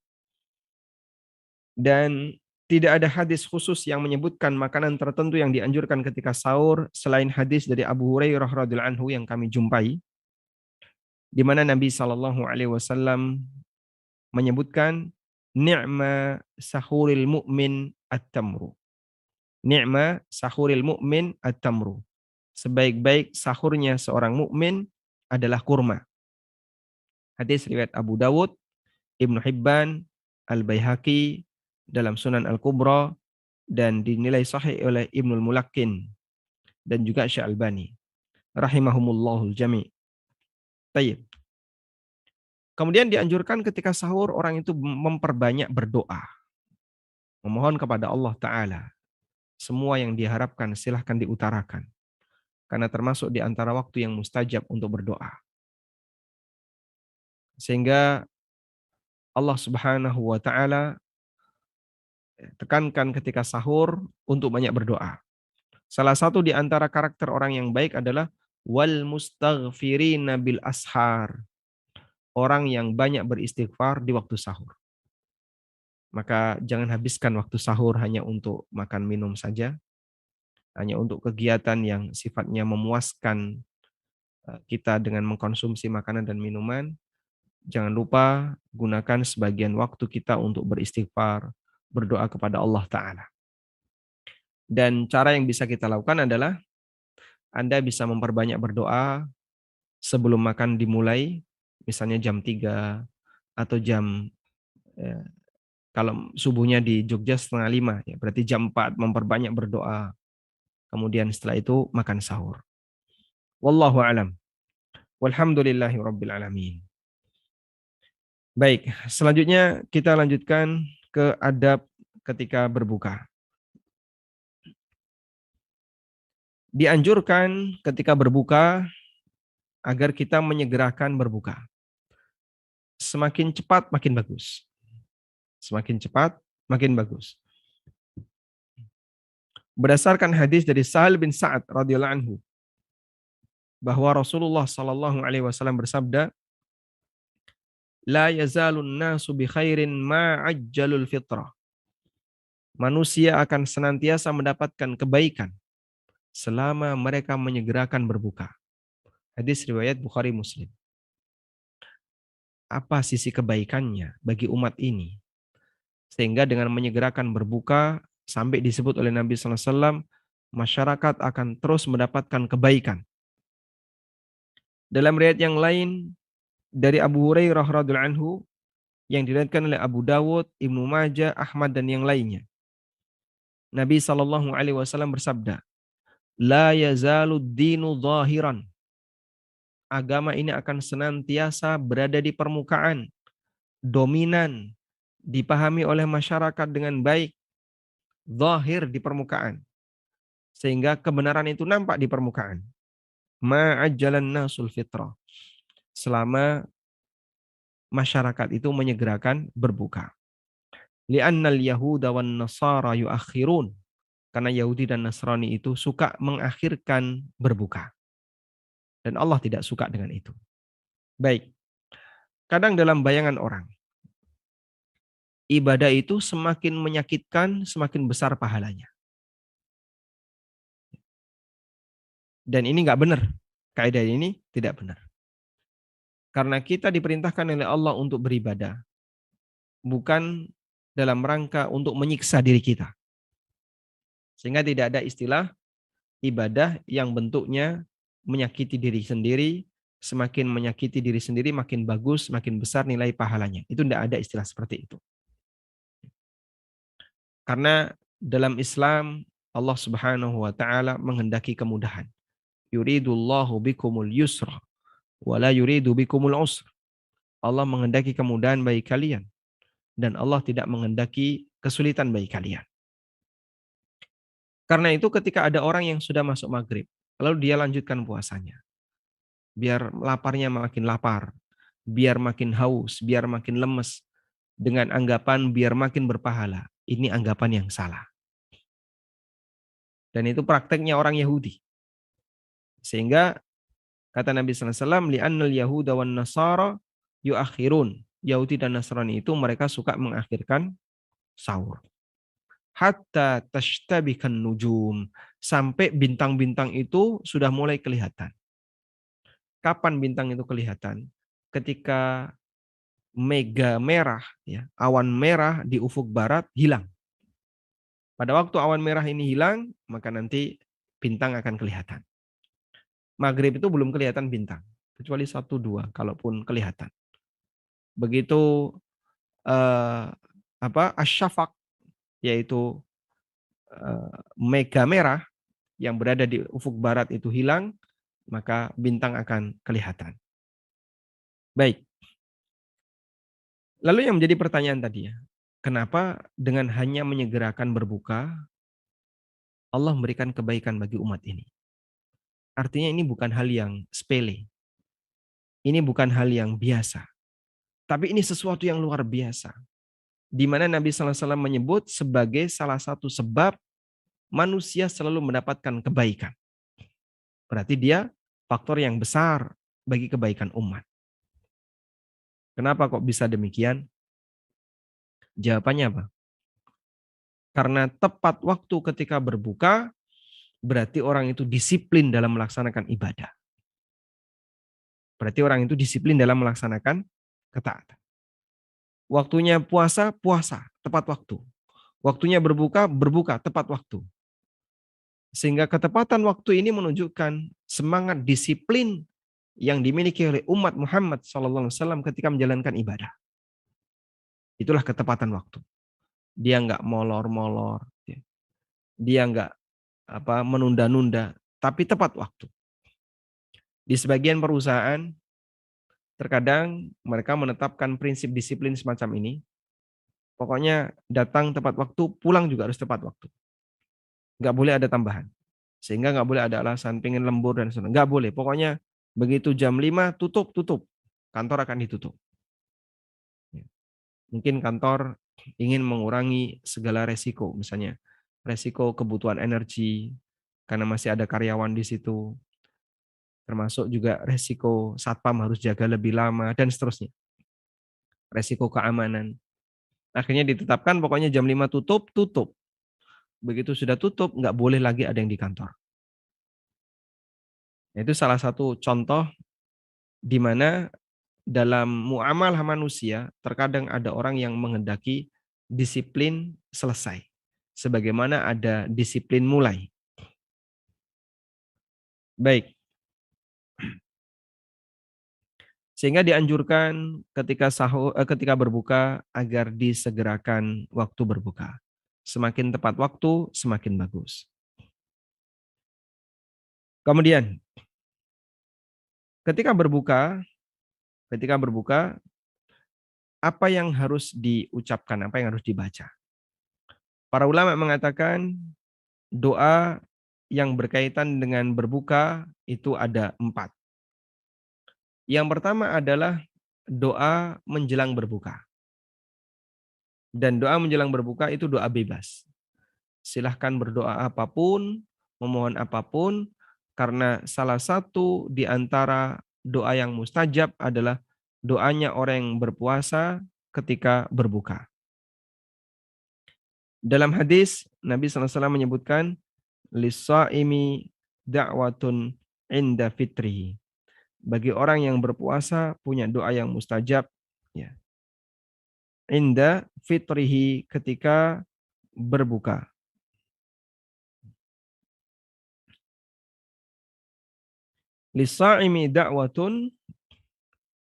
Dan Tidak ada hadis khusus yang menyebutkan makanan tertentu yang dianjurkan ketika sahur selain hadis dari Abu Hurairah radhiyallahu anhu yang kami jumpai, di mana Nabi Shallallahu Alaihi Wasallam menyebutkan ni'ma sahuril mu'min at-tamru. Ni'ma sahuril mu'min at-tamru. Sebaik-baik sahurnya seorang mukmin adalah kurma. Hadis riwayat Abu Dawud, Ibnu Hibban, Al-Baihaqi dalam Sunan Al-Kubra dan dinilai sahih oleh Ibnul Mulakkin dan juga Syekh Albani rahimahumullahul jami'. Tayyib. Kemudian dianjurkan ketika sahur orang itu memperbanyak berdoa. Memohon kepada Allah Ta'ala. Semua yang diharapkan silahkan diutarakan. Karena termasuk di antara waktu yang mustajab untuk berdoa. Sehingga Allah Subhanahu wa Ta'ala tekankan ketika sahur untuk banyak berdoa. Salah satu di antara karakter orang yang baik adalah wal mustaghfirina bil ashar. Orang yang banyak beristighfar di waktu sahur. Maka jangan habiskan waktu sahur hanya untuk makan minum saja, hanya untuk kegiatan yang sifatnya memuaskan kita dengan mengkonsumsi makanan dan minuman. Jangan lupa gunakan sebagian waktu kita untuk beristighfar, berdoa kepada Allah Ta'ala. Dan cara yang bisa kita lakukan adalah Anda bisa memperbanyak berdoa sebelum makan dimulai, misalnya jam 3 atau kalau subuhnya di Jogja 4:30, ya, berarti jam 4 memperbanyak berdoa. Kemudian setelah itu makan sahur. Wallahu alam. Walhamdulillahi rabbil alamin. Baik, selanjutnya kita lanjutkan ke adab ketika berbuka. Dianjurkan ketika berbuka agar kita menyegerakan berbuka. Semakin cepat makin bagus. Semakin cepat makin bagus. Berdasarkan hadis dari Sahal bin Sa'ad radhiyallahu anhu bahwa Rasulullah sallallahu alaihi wasallam bersabda, "La yazalun nasu bi khairin ma ajjalul fitrah." Manusia akan senantiasa mendapatkan kebaikan selama mereka menyegerakan berbuka. Hadis riwayat Bukhari Muslim. Apa sisi kebaikannya bagi umat ini? Sehingga dengan menyegerakan berbuka, sampai disebut oleh Nabi SAW, masyarakat akan terus mendapatkan kebaikan. Dalam riwayat yang lain, dari Abu Hurairah radhiyallahu anhu, yang diriwayatkan oleh Abu Dawud, Ibnu Majah, Ahmad, dan yang lainnya. Nabi SAW bersabda, La yazalud dinu zahiran. Agama ini akan senantiasa berada di permukaan, dominan, dipahami oleh masyarakat dengan baik, zahir di permukaan. Sehingga kebenaran itu nampak di permukaan. Ma'ajjalan nasul fitrah. Selama masyarakat itu menyegerakan berbuka. Li'annal yahuda wan nasara yuakhirun. Karena Yahudi dan Nasrani itu suka mengakhirkan berbuka. Dan Allah tidak suka dengan itu. Baik. Kadang dalam bayangan orang, ibadah itu semakin menyakitkan, semakin besar pahalanya. Dan ini nggak benar. Kaidah ini tidak benar. Karena kita diperintahkan oleh Allah untuk beribadah. Bukan dalam rangka untuk menyiksa diri kita. Sehingga tidak ada istilah ibadah yang bentuknya menyakiti diri sendiri, semakin menyakiti diri sendiri makin bagus, makin besar nilai pahalanya. Itu tidak ada istilah seperti itu. Karena dalam Islam Allah Subhanahu wa taala menghendaki kemudahan. Yuridullahu bikumul yusra wa la yuridu bikumul usra. Allah menghendaki kemudahan bagi kalian dan Allah tidak menghendaki kesulitan bagi kalian. Karena itu ketika ada orang yang sudah masuk maghrib, lalu dia lanjutkan puasanya. Biar laparnya makin lapar, biar makin haus, biar makin lemes, dengan anggapan biar makin berpahala. Ini anggapan yang salah. Dan itu prakteknya orang Yahudi. Sehingga kata Nabi SAW, li'annal yahuda wan nasara yuakhirun. Yahudi dan Nasrani itu mereka suka mengakhirkan sahur. hatta tashtabikan nujum, sampai bintang-bintang itu sudah mulai kelihatan. Kapan bintang itu kelihatan? Ketika mega merah, ya, awan merah di ufuk barat hilang. Pada waktu awan merah ini hilang, maka nanti bintang akan kelihatan. Maghrib itu belum kelihatan bintang, kecuali satu dua, kalaupun kelihatan. Begitu eh, asyafaq, yaitu mega merah yang berada di ufuk barat itu hilang, maka bintang akan kelihatan. Baik. Lalu yang menjadi pertanyaan tadi ya, kenapa dengan hanya menyegerakan berbuka, Allah memberikan kebaikan bagi umat ini? Artinya ini bukan hal yang sepele. Ini bukan hal yang biasa. Tapi ini sesuatu yang luar biasa. Di mana Nabi SAW menyebut sebagai salah satu sebab manusia selalu mendapatkan kebaikan. Berarti dia faktor yang besar bagi kebaikan umat. Kenapa kok bisa demikian? Jawabannya apa? Karena tepat waktu ketika berbuka, berarti orang itu disiplin dalam melaksanakan ibadah. Berarti orang itu disiplin dalam melaksanakan ketaatan. Waktunya puasa, puasa, tepat waktu. Waktunya berbuka, berbuka, tepat waktu. Sehingga ketepatan waktu ini menunjukkan semangat disiplin yang dimiliki oleh umat Muhammad SAW ketika menjalankan ibadah. Itulah ketepatan waktu. Dia nggak molor-molor, dia nggak menunda-nunda, tapi tepat waktu. Di sebagian perusahaan, terkadang mereka menetapkan prinsip disiplin semacam ini. Pokoknya datang tepat waktu, pulang juga harus tepat waktu. Nggak boleh ada tambahan. Sehingga nggak boleh ada alasan pengen lembur dan sebagainya. Nggak boleh. Pokoknya begitu jam 5 tutup, tutup. Kantor akan ditutup. Mungkin kantor ingin mengurangi segala resiko. Misalnya resiko kebutuhan energi, karena masih ada karyawan di situ. Termasuk juga resiko satpam harus jaga lebih lama, dan seterusnya. Resiko keamanan. Akhirnya ditetapkan pokoknya jam 5 tutup, tutup. Begitu sudah tutup, nggak boleh lagi ada yang di kantor. Itu salah satu contoh di mana dalam muamalah manusia, terkadang ada orang yang menghendaki disiplin selesai. Sebagaimana ada disiplin mulai. Baik. Sehingga dianjurkan ketika berbuka agar disegerakan waktu berbuka. Semakin tepat waktu, semakin bagus. Kemudian, ketika berbuka, apa yang harus diucapkan, apa yang harus dibaca? Para ulama mengatakan doa yang berkaitan dengan berbuka itu ada 4. Yang pertama adalah doa menjelang berbuka. Dan doa menjelang berbuka itu doa bebas. Silahkan berdoa apapun, memohon apapun, karena salah satu di antara doa yang mustajab adalah doanya orang yang berpuasa ketika berbuka. Dalam hadis, Nabi SAW menyebutkan, Lissaimi da'watun inda fitrihi. Bagi orang yang berpuasa punya doa yang mustajab, ya. Inda fitrihi, ketika berbuka. Lissaimi da'watun,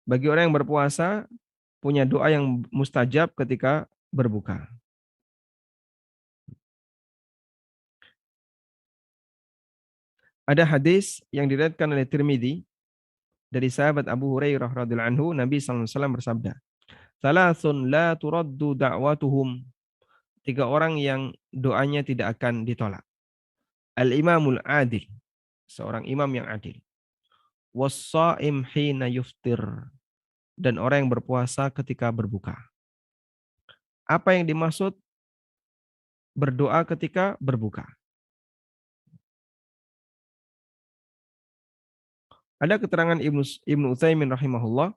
bagi orang yang berpuasa punya doa yang mustajab ketika berbuka. Ada hadis yang diriwayatkan oleh Tirmidzi dari sahabat Abu Hurairah radhiyallahu anhu, Nabi SAW bersabda, "Thalathun la turaddu da'watuhum." 3 orang yang doanya tidak akan ditolak. Al-imamul adil, seorang imam yang adil. Was-shaim hina yuftir, dan orang yang berpuasa ketika berbuka. Apa yang dimaksud berdoa ketika berbuka? Ada keterangan Ibnu Utsaimin rahimahullah,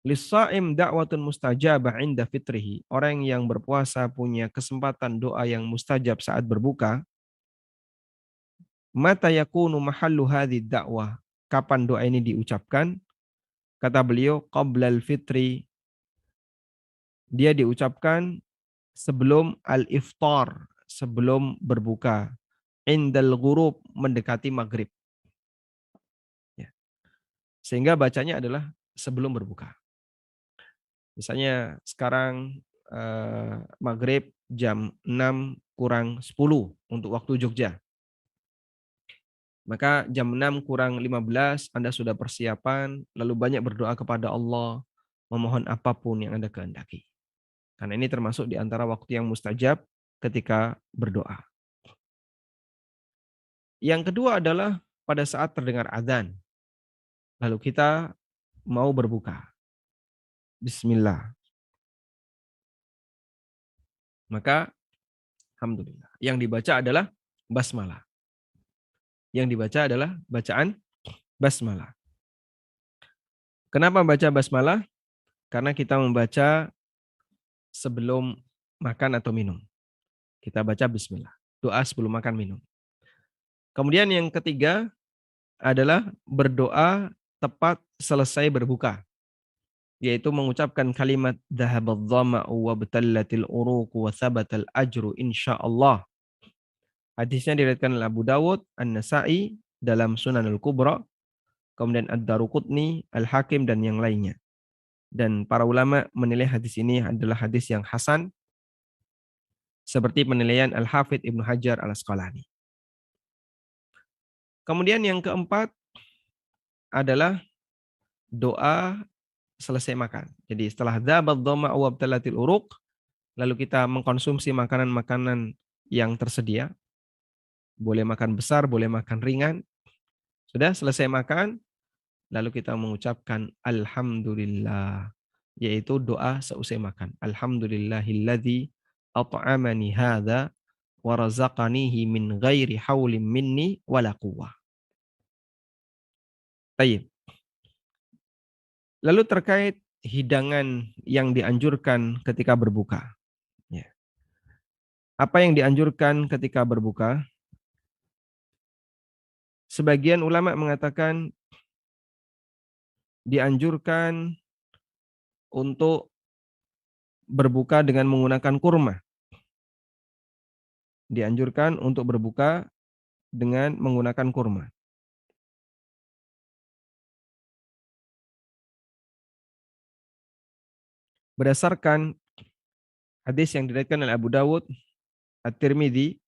Lis-shaim da'watun mustajabah 'inda fitrihi. Orang yang berpuasa punya kesempatan doa yang mustajab saat berbuka. Mata yakunu mahallu hadhihi da'wah. Kapan doa ini diucapkan? Kata beliau, qablal fitri. Dia diucapkan sebelum al-iftar, sebelum berbuka. Indal ghurub, mendekati maghrib. Ya. Sehingga bacanya adalah sebelum berbuka. Misalnya sekarang maghrib jam 6 kurang 10 untuk waktu Jogja. Maka jam 6 kurang 15 Anda sudah persiapan, lalu banyak berdoa kepada Allah, memohon apapun yang Anda kehendaki. Karena ini termasuk di antara waktu yang mustajab ketika berdoa. Yang kedua adalah pada saat terdengar azan, lalu kita mau berbuka. Bismillah. Maka alhamdulillah. Yang dibaca adalah basmalah. Yang dibaca adalah bacaan basmalah. Kenapa baca basmalah? Karena kita membaca sebelum makan atau minum. Kita baca bismillah. Doa sebelum makan minum. Kemudian yang ketiga adalah berdoa tepat selesai berbuka, yaitu mengucapkan kalimat dhahabadh dhama'u wa batallatil uruq wa thabatal ajru insyaallah. Hadisnya diriwayatkan oleh Abu Dawud, An-Nasa'i dalam Sunan Al-Kubra, kemudian Ad-Daruqutni, Al-Hakim dan yang lainnya. Dan para ulama menilai hadis ini adalah hadis yang hasan, seperti penilaian Al-Hafidh Ibnu Hajar Al-Asqalani. Kemudian yang keempat adalah doa selesai makan. Jadi setelah dzabad dhama'u wa btalatil uruq, lalu kita mengkonsumsi makanan-makanan yang tersedia. Boleh makan besar, boleh makan ringan. Sudah selesai makan, lalu kita mengucapkan alhamdulillah, yaitu doa seusai makan. Alhamdulillahilladzi at'amani hadza wa razaqanihi min ghairi haulin minni wala quwwah. Baik. Lalu terkait hidangan yang dianjurkan ketika berbuka. Ya. Apa yang dianjurkan ketika berbuka? Sebagian ulama mengatakan dianjurkan untuk berbuka dengan menggunakan kurma. Dianjurkan untuk berbuka dengan menggunakan kurma. Berdasarkan hadis yang diriwayatkan oleh Abu Dawud, At-Tirmidzi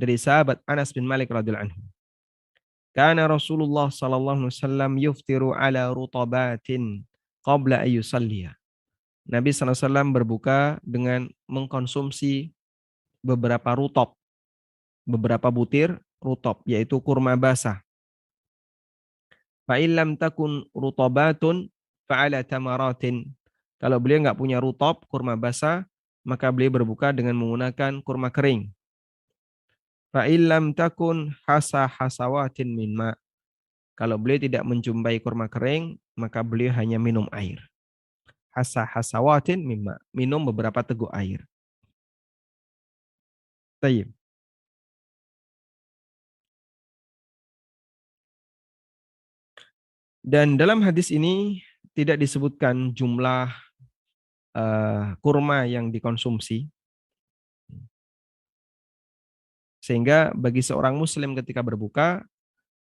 dari sahabat Anas bin Malik radhiyallahu anhu. Kana Rasulullah sallallahu alaihi wasallam yuftiru ala rutabatin qabla an yusalliya. Nabi sallallahu alaihi wasallam berbuka dengan mengkonsumsi beberapa rutop, beberapa butir rutop, yaitu kurma basah. Fa illam takun rutabatun fa'ala tamaratin. Kalau beliau nggak punya rutop, kurma basah, maka beliau berbuka dengan menggunakan kurma kering. Fa illam takun hasawatin min ma. Kalau beliau tidak menjumpai kurma kering, maka beliau hanya minum air. Hasawatin min ma. Minum beberapa teguk air. Tayyib. Dan dalam hadis ini tidak disebutkan jumlah kurma yang dikonsumsi. Sehingga bagi seorang muslim ketika berbuka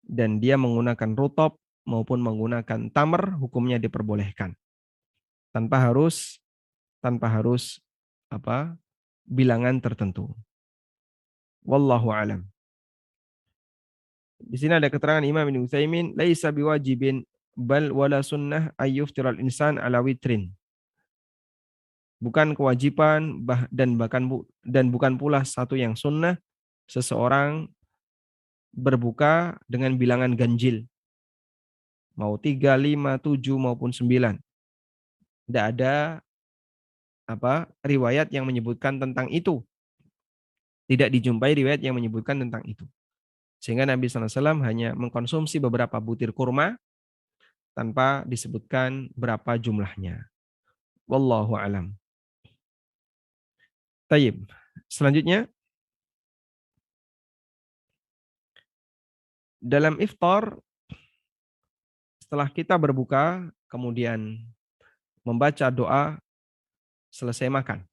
dan dia menggunakan rutop maupun menggunakan tamar, hukumnya diperbolehkan. Tanpa harus bilangan tertentu. Wallahu alam. Di sini ada keterangan Imam Ibnu Utsaimin, laisa biwajibin bal wala sunnah ayyuftiral insan ala witrin. Bukan kewajiban dan bukan pula satu yang sunnah seseorang berbuka dengan bilangan ganjil. Mau 3, 5, 7 maupun 9. Tidak ada riwayat yang menyebutkan tentang itu. Tidak dijumpai riwayat yang menyebutkan tentang itu. Sehingga Nabi SAW hanya mengkonsumsi beberapa butir kurma, tanpa disebutkan berapa jumlahnya. Wallahu alam. Tayyib. Selanjutnya, dalam iftar, setelah kita berbuka, kemudian membaca doa selesai makan.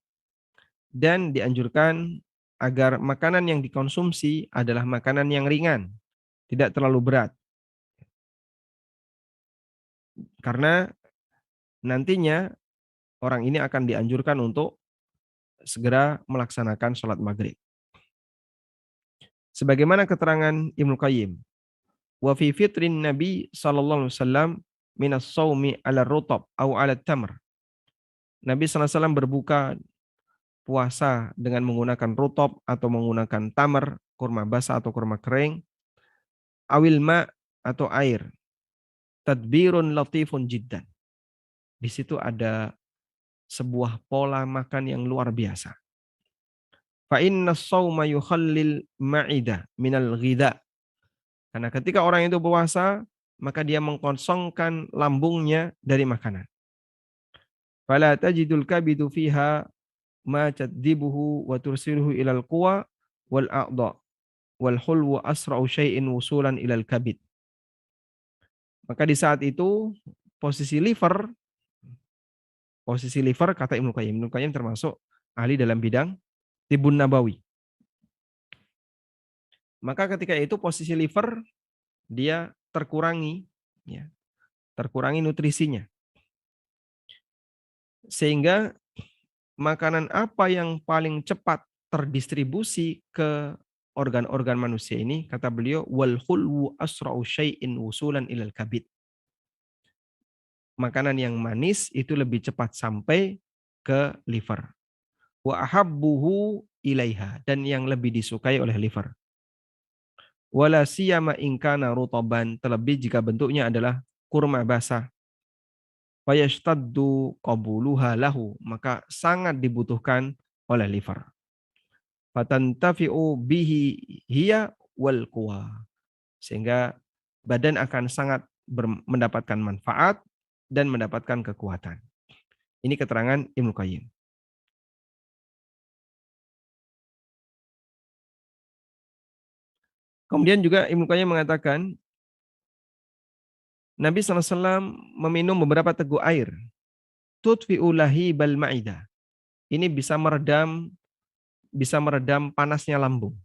Dan dianjurkan agar makanan yang dikonsumsi adalah makanan yang ringan, tidak terlalu berat. Karena nantinya orang ini akan dianjurkan untuk segera melaksanakan sholat maghrib. Sebagaimana keterangan Ibnu Qayyim, wa fi fitrin Nabi sallallahu alaihi wasallam minas saumi ala rutab au ala tamr. Nabi sallallahu alaihi wasallam berbuka puasa dengan menggunakan rutab atau menggunakan tamar, kurma basah atau kurma kering, awil ma atau air. Tadbirun latifun jiddan. Di situ ada sebuah pola makan yang luar biasa. Fa inna shauma yukhallil ma'ida minal ghidha. Karena ketika orang itu puasa, maka dia mengkosongkan lambungnya dari makanan. Fala tajidul kabidu fiha ma tadibuhu wa tursiluhu ilal quwa wal a'dha wal hulwu asra'u syai'in wusulan ilal kabid. Maka di saat itu posisi liver kata Ibnu Qayyim. Ibnu Qayyim termasuk ahli dalam bidang Tibbun Nabawi. Maka ketika itu posisi liver dia terkurangi, ya, terkurangi nutrisinya. Sehingga makanan apa yang paling cepat terdistribusi ke organ-organ manusia ini, kata beliau, wal hulwu asra'u syai'in wusulan ilal kabid. Makanan yang manis itu lebih cepat sampai ke liver. Wa ahabbuhu ilaiha, dan yang lebih disukai oleh liver. Wala siyama in kana rutaban, terlebih jika bentuknya adalah kurma basah. Fayashtaddu qabuluha lahu, maka sangat dibutuhkan oleh liver. Fatantafi'u bihi hiya wal quwa, sehingga badan akan sangat mendapatkan manfaat dan mendapatkan kekuatan. Ini keterangan Ibnu Qayyim. Kemudian juga Ibnu Qayyim mengatakan Nabi SAW meminum beberapa teguk air. Tutfi'u lahibal ma'idah. Ini bisa meredam panasnya lambung.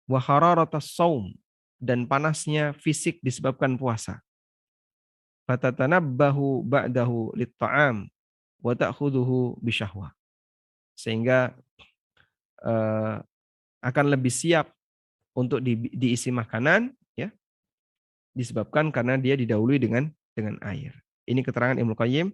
Wa hararatas shaum, dan panasnya fisik disebabkan puasa. Fatatanabbahu ba'dahu lit-ta'am wa ta'khuduhu bisyahwah. Sehingga akan lebih siap untuk diisi makanan, ya, disebabkan karena dia didahului dengan air. Ini keterangan Ibnu Qayyim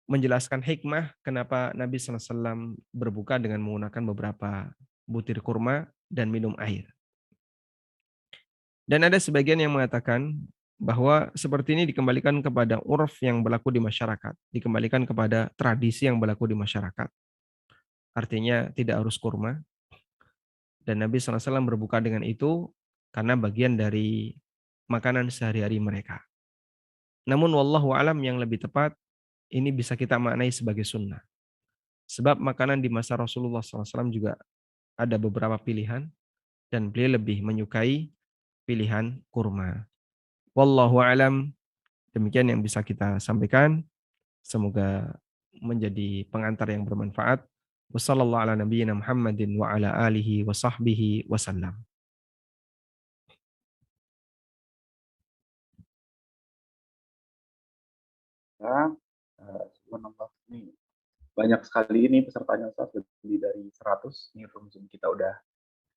menjelaskan hikmah kenapa Nabi SAW berbuka dengan menggunakan beberapa butir kurma dan minum air. Dan ada sebagian yang mengatakan bahwa seperti ini dikembalikan kepada urf yang berlaku di masyarakat, dikembalikan kepada tradisi yang berlaku di masyarakat. Artinya tidak harus kurma. Dan Nabi SAW berbuka dengan itu karena bagian dari makanan sehari-hari mereka. Namun wallahu alam, yang lebih tepat ini bisa kita maknai sebagai sunnah. Sebab makanan di masa Rasulullah SAW juga ada beberapa pilihan dan beliau lebih menyukai pilihan kurma. Wallahu alam, demikian yang bisa kita sampaikan. Semoga menjadi pengantar yang bermanfaat. Wassallallahu ala nabiyyina Muhammadin wa ala alihi wa sahbihi wasallam. Ya, subhanallah, ini banyak sekali ini pesertanya, Ustaz, lebih dari 100. Ini room Zoom kita udah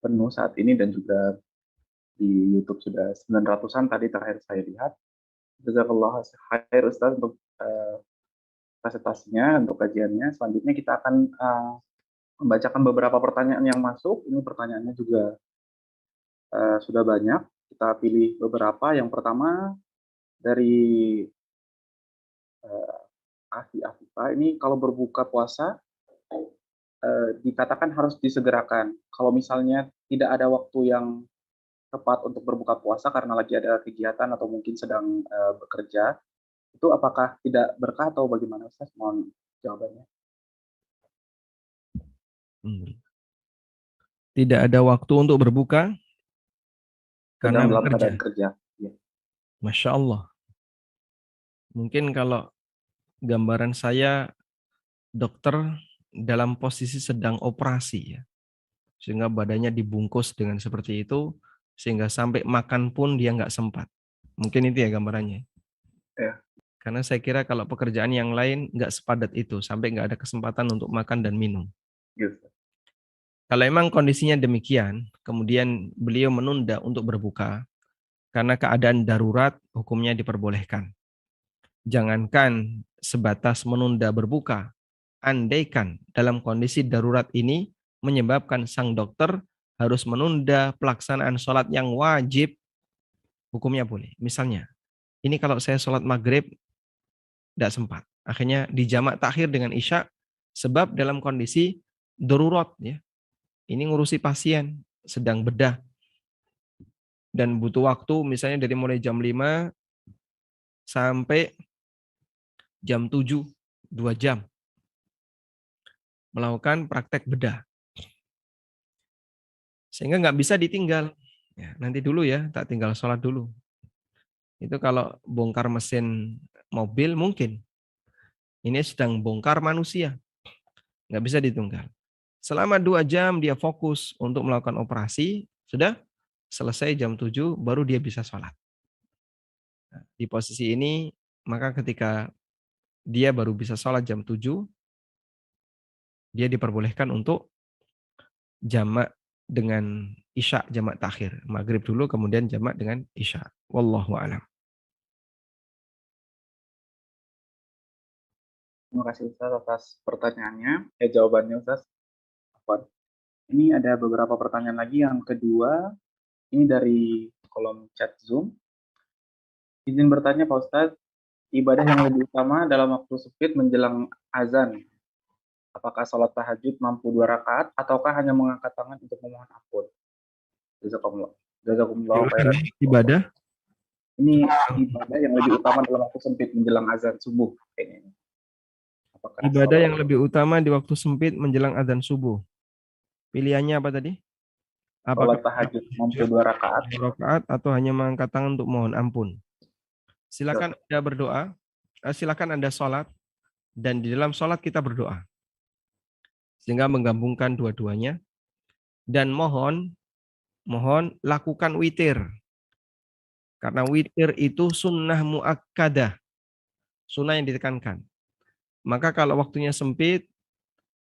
penuh saat ini, dan juga di YouTube sudah 900-an tadi terakhir saya lihat. Jazakallah khair, Ustaz, untuk presentasinya, untuk kajiannya. Selanjutnya kita akan membacakan beberapa pertanyaan yang masuk. Ini pertanyaannya juga sudah banyak. Kita pilih beberapa. Yang pertama dari Afi Afifa, ini kalau berbuka puasa dikatakan harus disegerakan. Kalau misalnya tidak ada waktu yang tepat untuk berbuka puasa karena lagi ada kegiatan atau mungkin sedang bekerja, itu apakah tidak berkah atau bagaimana Ustaz? Mohon jawabannya. Tidak ada waktu untuk berbuka Sedang karena dalam keadaan bekerja. kerja. Ya. Masya Allah. Mungkin kalau gambaran saya dokter dalam posisi sedang operasi ya. Sehingga badannya dibungkus dengan seperti itu, sehingga sampai makan pun dia nggak sempat. Mungkin itu ya gambarannya. Ya. Karena saya kira kalau pekerjaan yang lain nggak sepadat itu, sampai nggak ada kesempatan untuk makan dan minum. Gitu. Kalau emang kondisinya demikian, kemudian beliau menunda untuk berbuka, karena keadaan darurat, hukumnya diperbolehkan. Jangankan sebatas menunda berbuka, andaikan dalam kondisi darurat ini menyebabkan sang dokter harus menunda pelaksanaan sholat yang wajib, hukumnya boleh. Misalnya, ini kalau saya sholat maghrib, tidak sempat. Akhirnya dijamak takhir dengan isya, sebab dalam kondisi darurat. Ya. Ini ngurusi pasien, sedang bedah. Dan butuh waktu misalnya dari mulai jam 5 sampai jam 7, 2 jam. Melakukan praktek bedah. Sehingga nggak bisa ditinggal. Ya, nanti dulu ya, tak tinggal sholat dulu. Itu kalau bongkar mesin mobil mungkin. Ini sedang bongkar manusia. Nggak bisa ditunggal. Selama 2 jam dia fokus untuk melakukan operasi, sudah selesai jam 7, baru dia bisa sholat. Nah, di posisi ini, maka ketika dia baru bisa sholat jam 7, dia diperbolehkan untuk jamak dengan isya, jamak takhir. Maghrib dulu, kemudian jamak dengan isya. Wallahu a'lam. Terima kasih Ustaz atas pertanyaannya. Jawabannya Ustaz. Ini ada beberapa pertanyaan lagi. Yang kedua, ini dari kolom chat Zoom. Izin bertanya Pak Ustadz, ibadah yang lebih utama dalam waktu sempit menjelang azan. Apakah sholat tahajud mampu 2 rakaat ataukah hanya mengangkat tangan untuk memohon ampun? Jazakumullah. Jazakumullah khairan. Ibadah Ini ibadah yang lebih utama dalam waktu sempit menjelang azan subuh kayaknya. Apakah ibadah yang lebih utama di waktu sempit menjelang azan subuh. Pilihannya apa tadi? Apakah sholat tahajud mampu 2 rakaat? 2 rakaat atau hanya mengangkat tangan untuk mohon ampun? Silakan Anda berdoa, silakan Anda sholat, dan di dalam sholat kita berdoa. Sehingga menggabungkan dua-duanya. Dan mohon lakukan witir. Karena witir itu sunnah muakkadah. Sunnah yang ditekankan. Maka kalau waktunya sempit,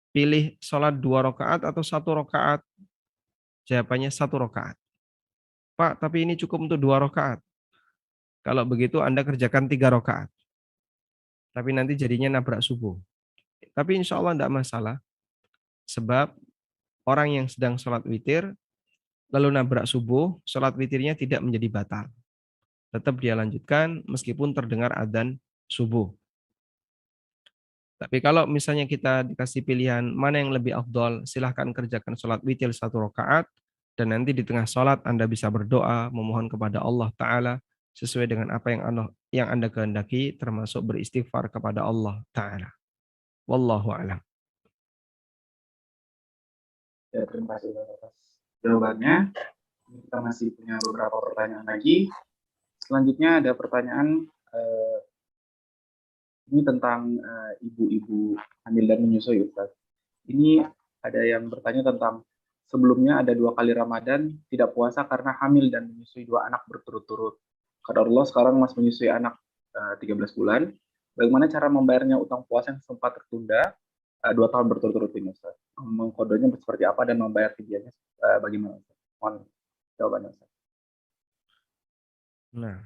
pilih sholat 2 rakaat atau 1 rakaat. Jawabannya 1 rakaat. Pak, tapi ini cukup untuk 2 rakaat. Kalau begitu Anda kerjakan 3 rakaat. Tapi nanti jadinya nabrak subuh. Tapi insya Allah tidak masalah. Sebab orang yang sedang sholat witir, lalu nabrak subuh, sholat witirnya tidak menjadi batal. Tetap dia lanjutkan meskipun terdengar adzan subuh. Tapi kalau misalnya kita dikasih pilihan mana yang lebih afdol, silahkan kerjakan sholat witir 1 rakaat, dan nanti di tengah sholat Anda bisa berdoa, memohon kepada Allah Ta'ala, sesuai dengan apa yang Anda kehendaki, termasuk beristighfar kepada Allah Ta'ala. Wallahu a'lam. Ya, terima kasih atas jawabannya. Kita masih punya beberapa pertanyaan lagi. Selanjutnya ada pertanyaan ini tentang ibu-ibu hamil dan menyusui, Ustaz. Ini ada yang bertanya tentang sebelumnya ada 2 kali Ramadan tidak puasa karena hamil dan menyusui 2 anak berturut-turut. Kata Allah sekarang masih menyusui anak 13 bulan. Bagaimana cara membayarnya utang puasa yang sempat tertunda 2 tahun berturut-turut ini, Ustaz? Mengkodenya seperti apa dan membayar fidyahnya bagaimana, Ustaz? Mohon jawabannya, Ustaz. Nah,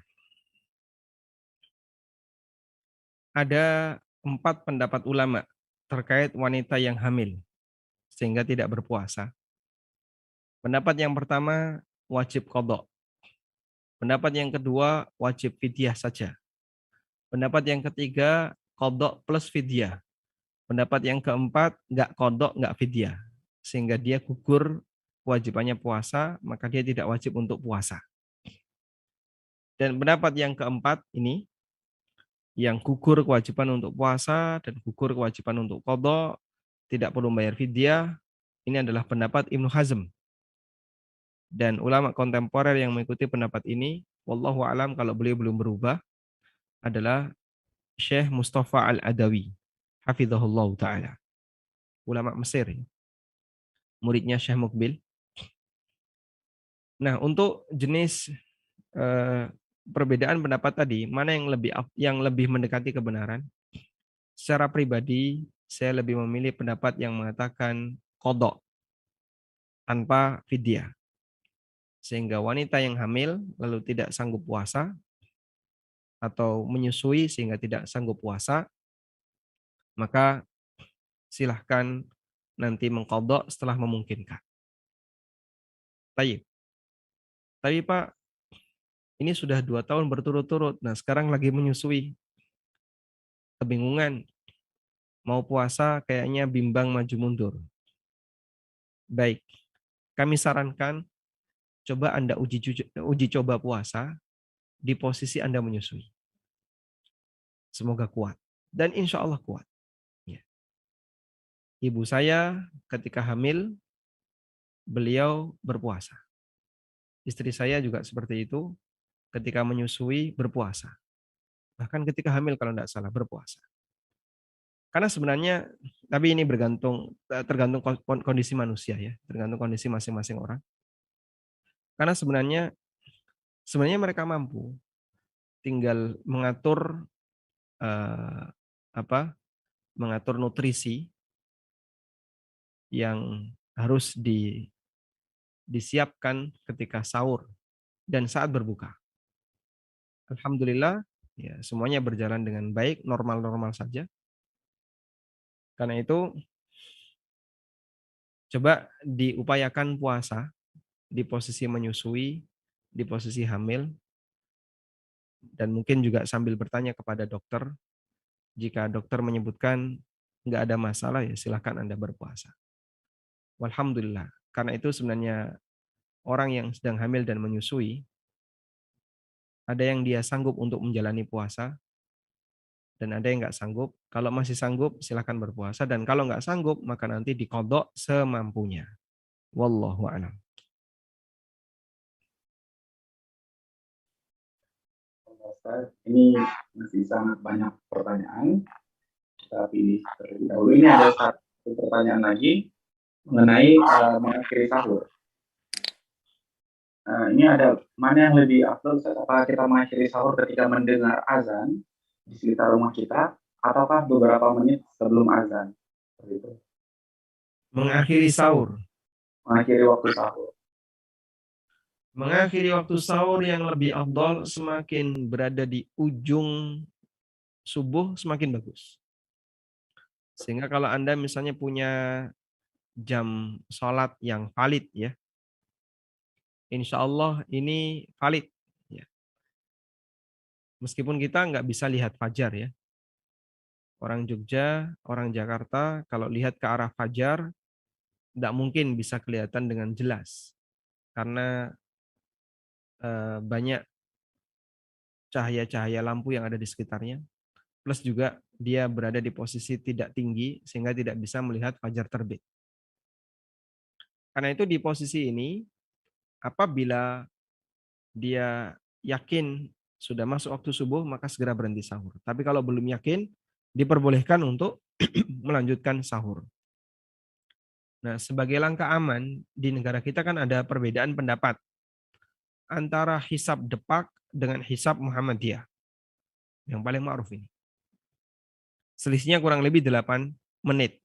ada 4 pendapat ulama terkait wanita yang hamil sehingga tidak berpuasa. Pendapat yang pertama, wajib qadha. Pendapat yang kedua, wajib fidyah saja. Pendapat yang ketiga, qadha plus fidyah. Pendapat yang keempat, nggak qadha, nggak fidyah. Sehingga dia gugur kewajibannya puasa, maka dia tidak wajib untuk puasa. Dan pendapat yang keempat ini, yang gugur kewajiban untuk puasa dan gugur kewajiban untuk qadha, tidak perlu bayar fidyah, ini adalah pendapat Ibnu Hazm. Dan ulama kontemporer yang mengikuti pendapat ini, wallahu alam kalau beliau belum berubah, adalah Syekh Mustafa Al-Adawi, hafizahullah ta'ala. Ulama Mesir, muridnya Syekh Mukbil. Nah, untuk jenis perbedaan pendapat tadi, mana yang lebih mendekati kebenaran? Secara pribadi, saya lebih memilih pendapat yang mengatakan qadha tanpa fidyah. Sehingga wanita yang hamil lalu tidak sanggup puasa atau menyusui sehingga tidak sanggup puasa, maka silahkan nanti mengqadha setelah memungkinkan. Baik. Tapi Pak, ini sudah 2 tahun berturut-turut. Nah, sekarang lagi menyusui. Kebingungan. Mau puasa kayaknya bimbang maju mundur. Baik. Kami sarankan coba Anda uji coba puasa di posisi Anda menyusui. Semoga kuat. Dan insya Allah kuat. Ya. Ibu saya ketika hamil, beliau berpuasa. Istri saya juga seperti itu, ketika menyusui berpuasa. Bahkan ketika hamil kalau tidak salah berpuasa. Karena sebenarnya, tapi ini tergantung kondisi manusia ya, tergantung kondisi masing-masing orang. Karena sebenarnya mereka mampu, tinggal mengatur eh, mengatur nutrisi yang harus disiapkan ketika sahur dan saat berbuka. Alhamdulillah, ya semuanya berjalan dengan baik, normal-normal saja. Karena itu, coba diupayakan puasa di posisi menyusui, di posisi hamil, dan mungkin juga sambil bertanya kepada dokter. Jika dokter menyebutkan nggak ada masalah, ya silahkan Anda berpuasa. Walhamdulillah. Karena itu sebenarnya orang yang sedang hamil dan menyusui, ada yang dia sanggup untuk menjalani puasa, dan ada yang nggak sanggup. Kalau masih sanggup, silahkan berpuasa. Dan kalau nggak sanggup, maka nanti diqadha semampunya. Wallahu a'lam. Ini masih sangat banyak pertanyaan. Kita pilih terlebih dahulu. Ini ada satu pertanyaan lagi mengenai mengakhiri sahur. Ini ada mana yang lebih afdal, apakah kita mengakhiri sahur ketika mendengar azan di sekitar rumah kita, ataukah beberapa menit sebelum azan? Begitu. Mengakhiri sahur. Mengakhiri waktu sahur. Mengakhiri waktu sahur yang lebih afdal, semakin berada di ujung subuh semakin bagus. Sehingga kalau Anda misalnya punya jam sholat yang valid ya, insya Allah ini valid. Ya. Meskipun kita nggak bisa lihat fajar ya. Orang Jogja, orang Jakarta, kalau lihat ke arah fajar, tidak mungkin bisa kelihatan dengan jelas. Karena banyak cahaya-cahaya lampu yang ada di sekitarnya. Plus juga dia berada di posisi tidak tinggi, sehingga tidak bisa melihat fajar terbit. Karena itu di posisi ini, apabila dia yakin sudah masuk waktu subuh, maka segera berhenti sahur. Tapi kalau belum yakin, diperbolehkan untuk melanjutkan sahur. Nah, sebagai langkah aman, di negara kita kan ada perbedaan pendapat antara hisab Depak dengan hisab Muhammadiyah. Yang paling ma'ruf ini. Selisihnya kurang lebih 8 menit.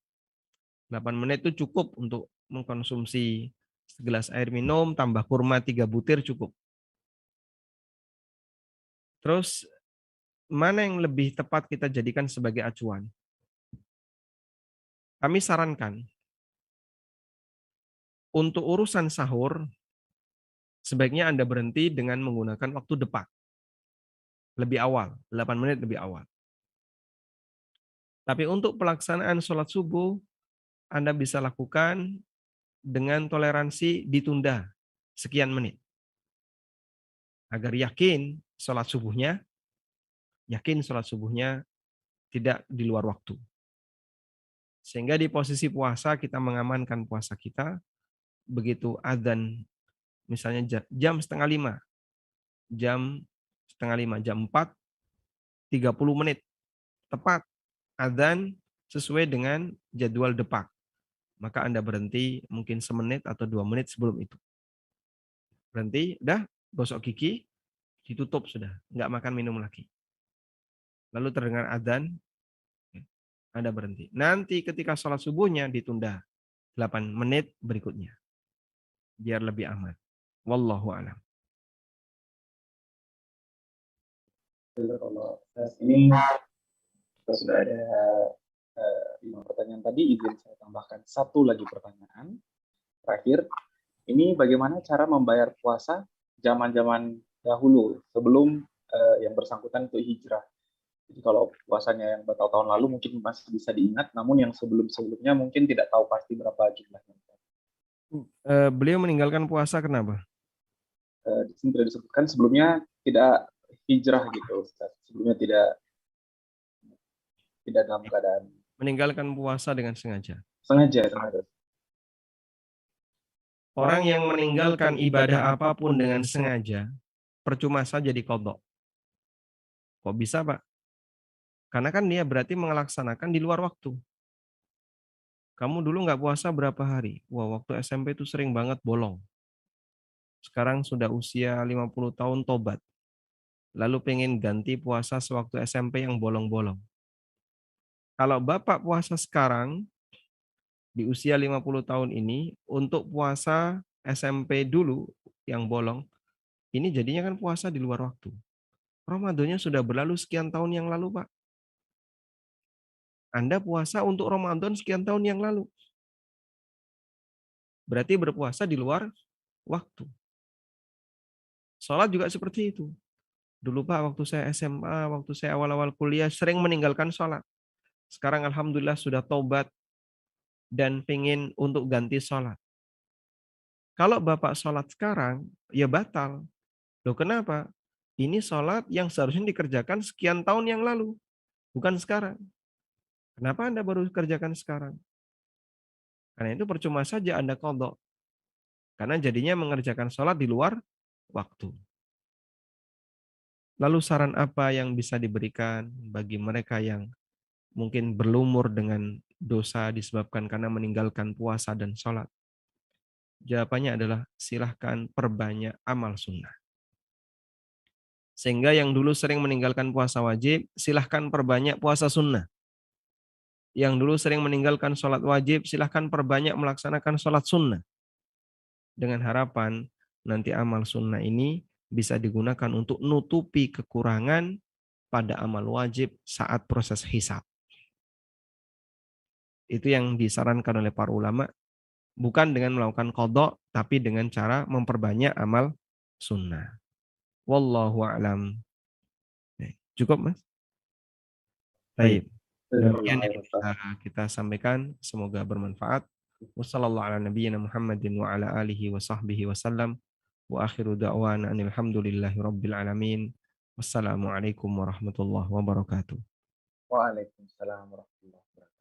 8 menit itu cukup untuk mengkonsumsi segelas air minum, tambah kurma 3 butir cukup. Terus, mana yang lebih tepat kita jadikan sebagai acuan? Kami sarankan, untuk urusan sahur, sebaiknya Anda berhenti dengan menggunakan waktu Depak. Lebih awal, 8 menit lebih awal. Tapi untuk pelaksanaan sholat subuh, Anda bisa lakukan dengan toleransi ditunda sekian menit. Agar yakin sholat subuhnya tidak di luar waktu. Sehingga di posisi puasa kita mengamankan puasa kita, begitu adzan misalnya jam setengah lima, jam 4, 30 menit, tepat adzan sesuai dengan jadwal depak. Maka Anda berhenti mungkin semenit atau 2 menit sebelum itu. Berhenti, udah gosok gigi, ditutup sudah, nggak makan minum lagi. Lalu terdengar adzan, Anda berhenti. Nanti ketika sholat subuhnya ditunda 8 menit berikutnya. Biar lebih aman. Wallahu a'lam. Kalau ini kita sudah ada 5 pertanyaan tadi, izin saya tambahkan satu lagi pertanyaan terakhir. Ini bagaimana cara membayar puasa zaman-zaman dahulu sebelum yang bersangkutan itu hijrah. Jadi kalau puasanya yang bertahun-tahun lalu mungkin masih bisa diingat, namun yang sebelum-sebelumnya mungkin tidak tahu pasti berapa jumlahnya. Beliau meninggalkan puasa kenapa? Di sini tidak disebutkan, sebelumnya tidak hijrah gitu, sebelumnya tidak dalam keadaan meninggalkan puasa dengan sengaja. Sengaja. Orang yang meninggalkan ibadah apapun dengan sengaja, percuma saja diqadha. Kok bisa, Pak? Karena kan dia berarti melaksanakan di luar waktu. Kamu dulu nggak puasa berapa hari? Wah, waktu SMP itu sering banget bolong. Sekarang sudah usia 50 tahun tobat. Lalu pengen ganti puasa sewaktu SMP yang bolong-bolong. Kalau Bapak puasa sekarang, di usia 50 tahun ini, untuk puasa SMP dulu yang bolong, ini jadinya kan puasa di luar waktu. Ramadannya sudah berlalu sekian tahun yang lalu, Pak. Anda puasa untuk Ramadan sekian tahun yang lalu. Berarti berpuasa di luar waktu. Sholat juga seperti itu. Dulu Pak, waktu saya SMA, waktu saya awal-awal kuliah, sering meninggalkan sholat. Sekarang Alhamdulillah sudah taubat dan pengen untuk ganti sholat. Kalau Bapak sholat sekarang, ya batal. Loh kenapa? Ini sholat yang seharusnya dikerjakan sekian tahun yang lalu, bukan sekarang. Kenapa Anda baru kerjakan sekarang? Karena itu percuma saja Anda qadha. Karena jadinya mengerjakan sholat di luar waktu. Lalu saran apa yang bisa diberikan bagi mereka yang mungkin berlumur dengan dosa disebabkan karena meninggalkan puasa dan sholat? Jawabannya adalah silahkan perbanyak amal sunnah. Sehingga yang dulu sering meninggalkan puasa wajib, silahkan perbanyak puasa sunnah. Yang dulu sering meninggalkan sholat wajib, silahkan perbanyak melaksanakan sholat sunnah. Dengan harapan nanti amal sunnah ini bisa digunakan untuk nutupi kekurangan pada amal wajib saat proses hisab. Itu yang disarankan oleh para ulama, bukan dengan melakukan qadha, tapi dengan cara memperbanyak amal sunnah. Wallahu a'lam. Cukup, Mas? Baik. Demikian yang bisa kita sampaikan, semoga bermanfaat. Wassalamualaikum warahmatullahi wabarakatuh. Wa akhiru da'wana alhamdulillahi rabbil alamin. Wassalamualaikum warahmatullahi wabarakatuh. Waalaikumsalam warahmatullahi wabarakatuh.